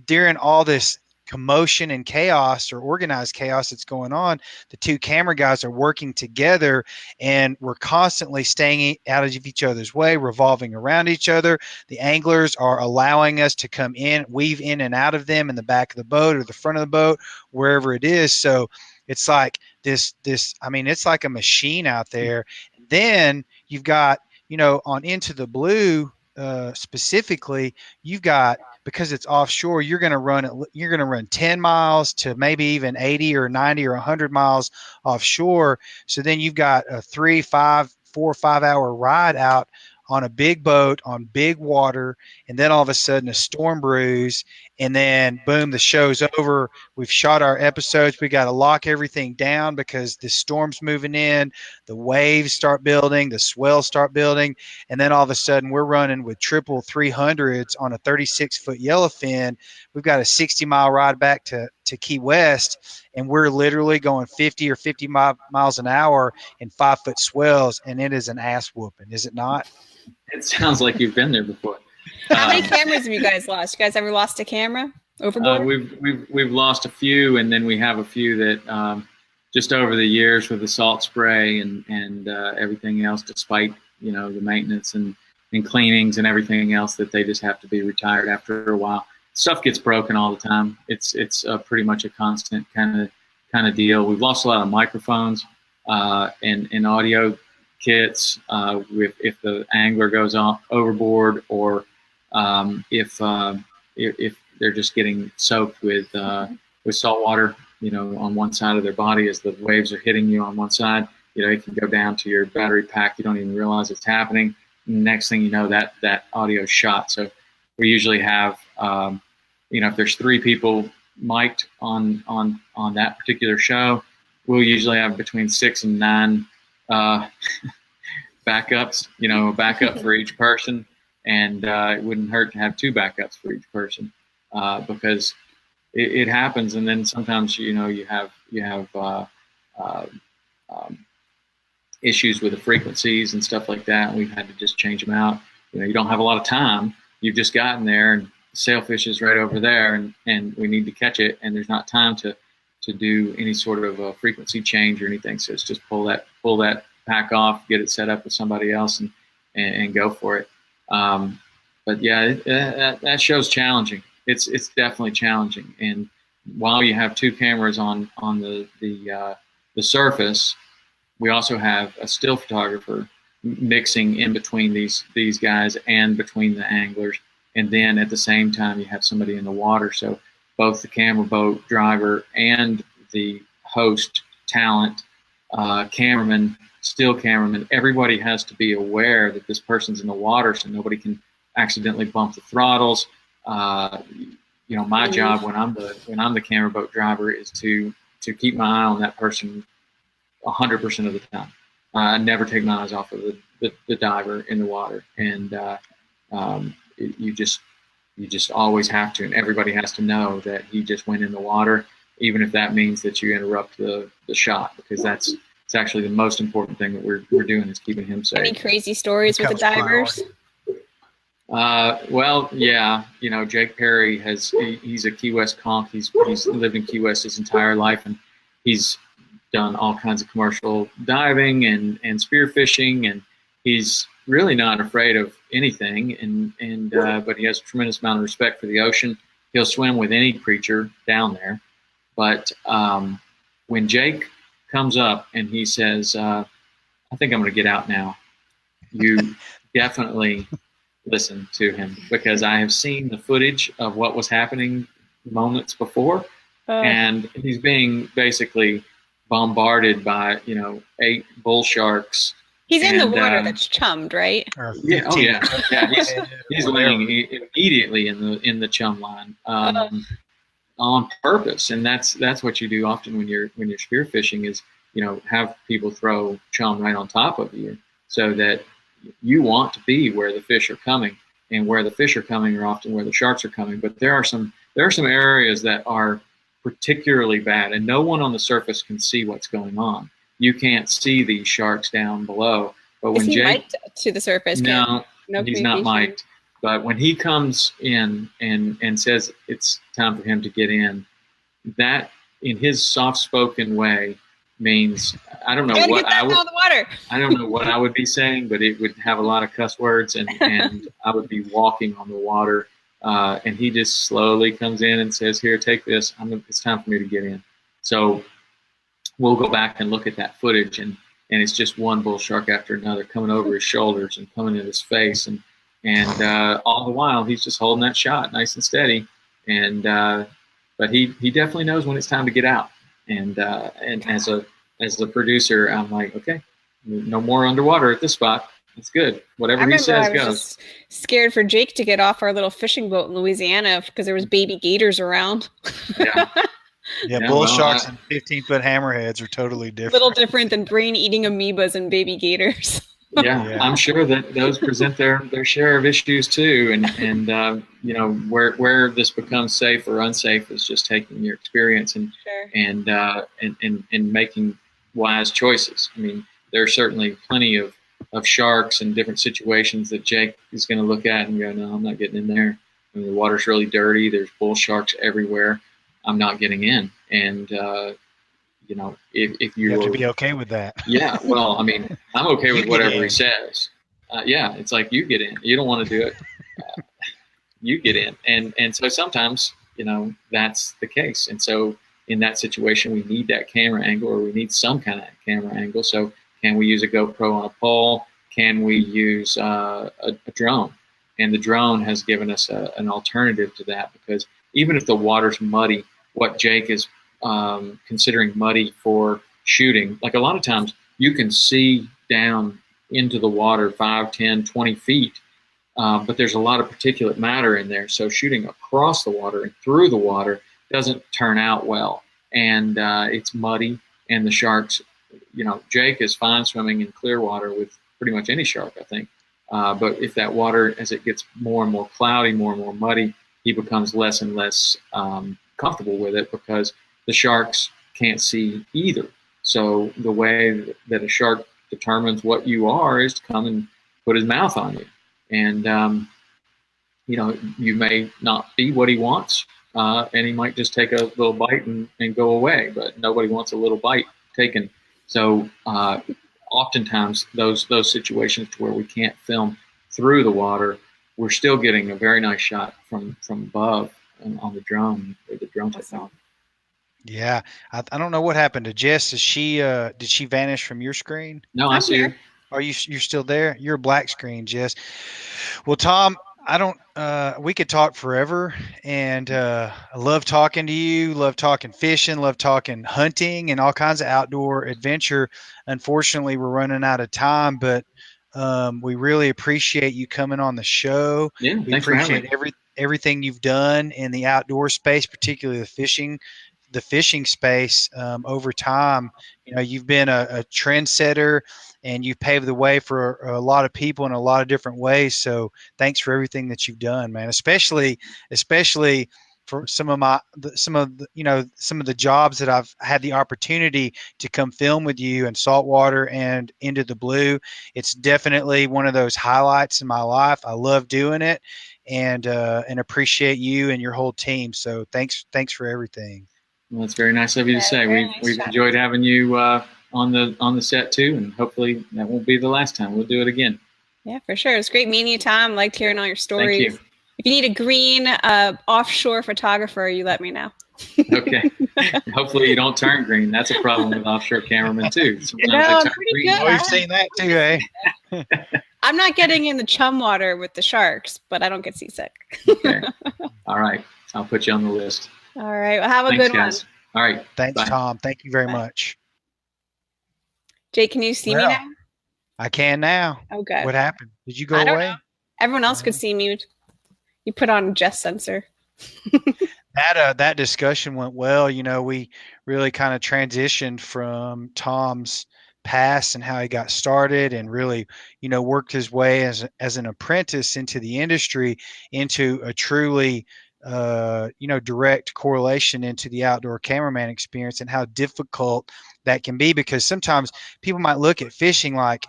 during all this commotion and chaos, or organized chaos that's going on, the 2 camera guys are working together, and we're constantly staying out of each other's way, revolving around each other. The anglers are allowing us to come in, weave in and out of them in the back of the boat or the front of the boat, wherever it is. So it's like this it's like a machine out there. And then you've got, on Into the Blue specifically, you've got, because it's offshore, you're going to run 10 miles to maybe even 80 or 90 or 100 miles offshore. So then you've got a 4 or 5 hour ride out on a big boat on big water, and then all of a sudden a storm brews, and then boom, the show's over. We've shot our episodes. We got to lock everything down because the storm's moving in, the waves start building, the swells start building, and then all of a sudden we're running with triple 300s on a 36-foot yellowfin. We've got a 60-mile ride back to Key West, and we're literally going 50 or 50 miles an hour in 5-foot swells, and it is an ass whooping, is it not? It sounds like you've been there before. How many cameras have you guys lost? You guys ever lost a camera overboard? We've lost a few, and then we have a few that just over the years with the salt spray and everything else, despite the maintenance and cleanings and everything else, that they just have to be retired after a while. Stuff gets broken all the time. It's pretty much a constant kind of deal. We've lost a lot of microphones and audio kits if the angler goes off overboard, or if they're just getting soaked with salt water, on one side of their body as the waves are hitting you on one side. It can go down to your battery pack. You don't even realize it's happening. Next thing you know, that audio is shot. So we usually have, if there's 3 people mic'd on that particular show, we'll usually have between 6 and 9 backups, a backup for each person. And it wouldn't hurt to have 2 backups for each person, because it happens. And then sometimes, you have issues with the frequencies and stuff like that. And we've had to just change them out. You don't have a lot of time. You've just gotten there and sailfish is right over there, and we need to catch it. And there's not time to do any sort of a frequency change or anything. So it's just pull that pack off, get it set up with somebody else, and go for it. But yeah, that show's challenging. It's definitely challenging. And while you have 2 cameras on the surface, we also have a still photographer mixing in between these guys and between the anglers. And then at the same time, you have somebody in the water. So both the camera boat driver and the host talent, cameraman, still cameraman, everybody has to be aware that this person's in the water, so nobody can accidentally bump the throttles. My job when I'm the camera boat driver is to keep my eye on that person 100% of the time. I never take my eyes off of the diver in the water, and you just always have to, and everybody has to know that he just went in the water, even if that means that you interrupt the shot, because it's actually the most important thing that we're doing is keeping him safe. Any crazy stories with the divers? Well, yeah, Jake Perry he's a Key West conch. He's lived in Key West his entire life, and he's done all kinds of commercial diving and spearfishing, and he's really not afraid of anything. But he has a tremendous amount of respect for the ocean. He'll swim with any creature down there. But when Jake comes up and he says, I think I'm going to get out now, you definitely listen to him, because I have seen the footage of what was happening moments before, and he's being basically bombarded by 8 bull sharks. He's in the water that's chummed, right? Yeah. Oh yeah. Yeah. He's laying immediately in the chum line on purpose, and that's what you do often when you're spearfishing is have people throw chum right on top of you, so that you want to be where the fish are coming, and where the fish are coming are often where the sharks are coming. But there are some areas that are particularly bad, and no one on the surface can see what's going on. You can't see these sharks down below. But when Jake mic'd to the surface, no, he's not mic'd. But when he comes in and says it's time for him to get in, that in his soft-spoken way means I don't know what I would. I don't know what I would be saying, but it would have a lot of cuss words, and I would be walking on the water. And he just slowly comes in and says, "Here, take this. It's time for me to get in." So we'll go back and look at that footage, and it's just one bull shark after another coming over his shoulders and coming in his face, and all the while he's just holding that shot nice and steady. And but he definitely knows when it's time to get out. And as a producer, I'm like, okay, no more underwater at this spot. It's good. Whatever he says goes. I was just scared for Jake to get off our little fishing boat in Louisiana because there was baby gators around. Yeah. Yeah, bull sharks and 15-foot hammerheads are totally different. Little different than brain-eating amoebas and baby gators. Yeah, I'm sure that those present their share of issues too, and where this becomes safe or unsafe is just taking your experience and making wise choices. I mean, there are certainly plenty of sharks and different situations that Jake is going to look at and go, no, I'm not getting in there. I mean, the water's really dirty. There's bull sharks everywhere. I'm not getting in. And if you have to be okay with that. Yeah, well, I mean, I'm okay with whatever he says. Yeah, it's like, you get in. You don't want to do it. You get in. And so sometimes, that's the case. And so in that situation, we need that camera angle, or we need some kind of camera angle. So can we use a GoPro on a pole? Can we use a drone? And the drone has given us an alternative to that, because even if the water's muddy, what Jake is considering muddy for shooting, like a lot of times you can see down into the water 5, 10, 20 feet, but there's a lot of particulate matter in there. So shooting across the water and through the water doesn't turn out well, and it's muddy, and the sharks, Jake is fine swimming in clear water with pretty much any shark, I think. But if that water, as it gets more and more cloudy, more and more muddy, he becomes less and less comfortable with it because the sharks can't see either. So the way that a shark determines what you are is to come and put his mouth on you. And, you may not be what he wants, and he might just take a little bite and go away, but nobody wants a little bite taken. So oftentimes those situations where we can't film through the water, we're still getting a very nice shot from above on the drone or the drone technology. Yeah, I don't know what happened to Jess. Did she vanish from your screen? No, I see her. Are you're still there? You're a black screen, Jess. Well, Tom, we could talk forever, and I love talking to you, love talking fishing, love talking hunting and all kinds of outdoor adventure. Unfortunately, we're running out of time, but we really appreciate you coming on the show. Yeah, we thanks for having appreciate me. everything you've done in the outdoor space, particularly the fishing space over time. You've been a trendsetter, and you've paved the way for a lot of people in a lot of different ways. So thanks for everything that you've done, man, especially for some of the jobs that I've had the opportunity to come film with you in Saltwater and Into the Blue. It's definitely one of those highlights in my life. I love doing it, and appreciate you and your whole team. So thanks for everything. Well, it's very nice of you to say. We've enjoyed having you on the set too, and hopefully that won't be the last time. We'll do it again. Yeah, for sure. It was great meeting you, Tom. Liked hearing all your stories. Thank you. If you need a green offshore photographer, you let me know. Okay. Hopefully you don't turn green. That's a problem with offshore cameramen too. Sometimes I'm they turn pretty green. good. We've seen that too, eh? I'm not getting in the chum water with the sharks, but I don't get seasick. Okay. All right. I'll put you on the list. All right. Well, have a Thanks, good guys. one. All right. Thanks, Bye. Tom. Thank you very much. Jake, can you see me now? I can now. Oh, good. What happened? Did you go I don't away? know. Everyone else could see me. You put on Jess sensor. That discussion went well. We really kind of transitioned from Tom's past and how he got started, and really, worked his way as an apprentice into the industry, into a truly direct correlation into the outdoor cameraman experience, and how difficult that can be, because sometimes people might look at fishing like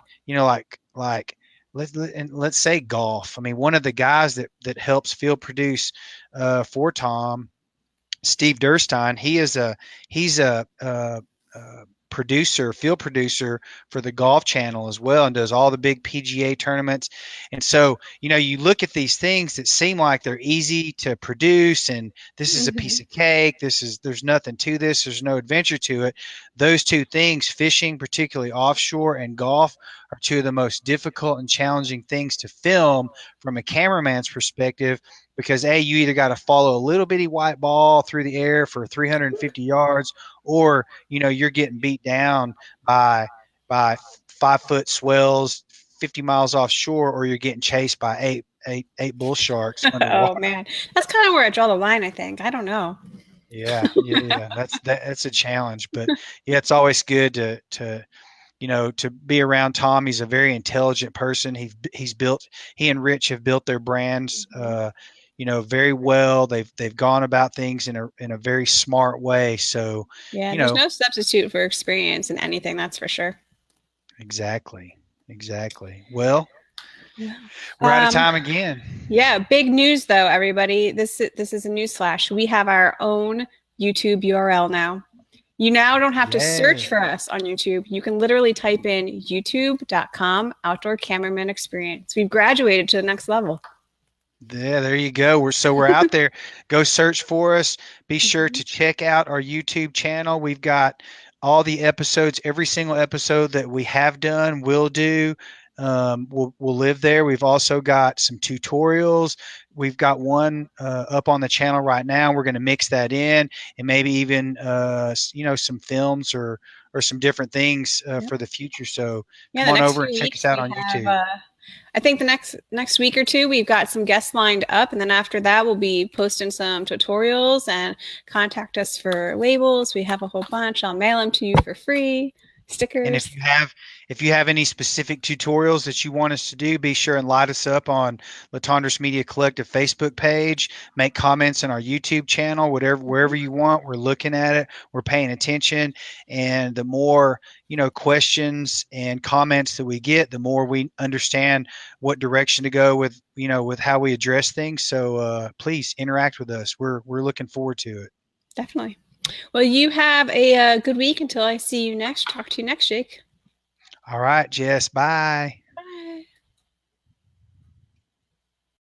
let's say golf. I mean, one of the guys that helps field produce for Tom, Steve Durstein, he's a field producer for the Golf Channel as well, and does all the big PGA tournaments. And so, you look at these things that seem like they're easy to produce, and this is a piece of cake. There's nothing to this. There's no adventure to it. Those two things, fishing, particularly offshore, and golf, are two of the most difficult and challenging things to film from a cameraman's perspective, because you either got to follow a little bitty white ball through the air for 350 yards, or you're getting beat down by 5-foot swells 50 miles offshore, or you're getting chased by eight bull sharks underwater. Oh man, that's kind of where I draw the line, I think. I don't know. Yeah. That's a challenge, but yeah, it's always good to be around Tom. He's a very intelligent person. He and Rich have built their brands very well. They've gone about things in a very smart way. So yeah, there's no substitute for experience in anything, that's for sure. Exactly. Well, we're out of time again. Yeah, big news though, everybody. This is a news flash. We have our own YouTube URL now. You now don't have to search for us on YouTube. You can literally type in youtube.com Outdoor Cameraman Experience. We've graduated to the next level. Yeah, there you go. We're out there. Go search for us. Be sure to check out our YouTube channel. We've got all the episodes, every single episode that we have done, will do. Will live there. We've also got some tutorials. We've got one up on the channel right now. We're going to mix that in, and maybe even some films or some different things for the future. So come on over and check us out on YouTube. I think the next week or two, we've got some guests lined up. And then after that, we'll be posting some tutorials, and contact us for labels. We have a whole bunch. I'll mail them to you for free. Stickers. And if you have any specific tutorials that you want us to do, be sure and light us up on Latondras Media Collective Facebook page. Make comments on our YouTube channel, wherever you want. We're looking at it. We're paying attention. And the more, questions and comments that we get, the more we understand what direction to go with, with how we address things. So please interact with us. We're looking forward to it. Definitely. Well, you have a good week until I see you next. Talk to you next, Jake. All right, Jess. Bye.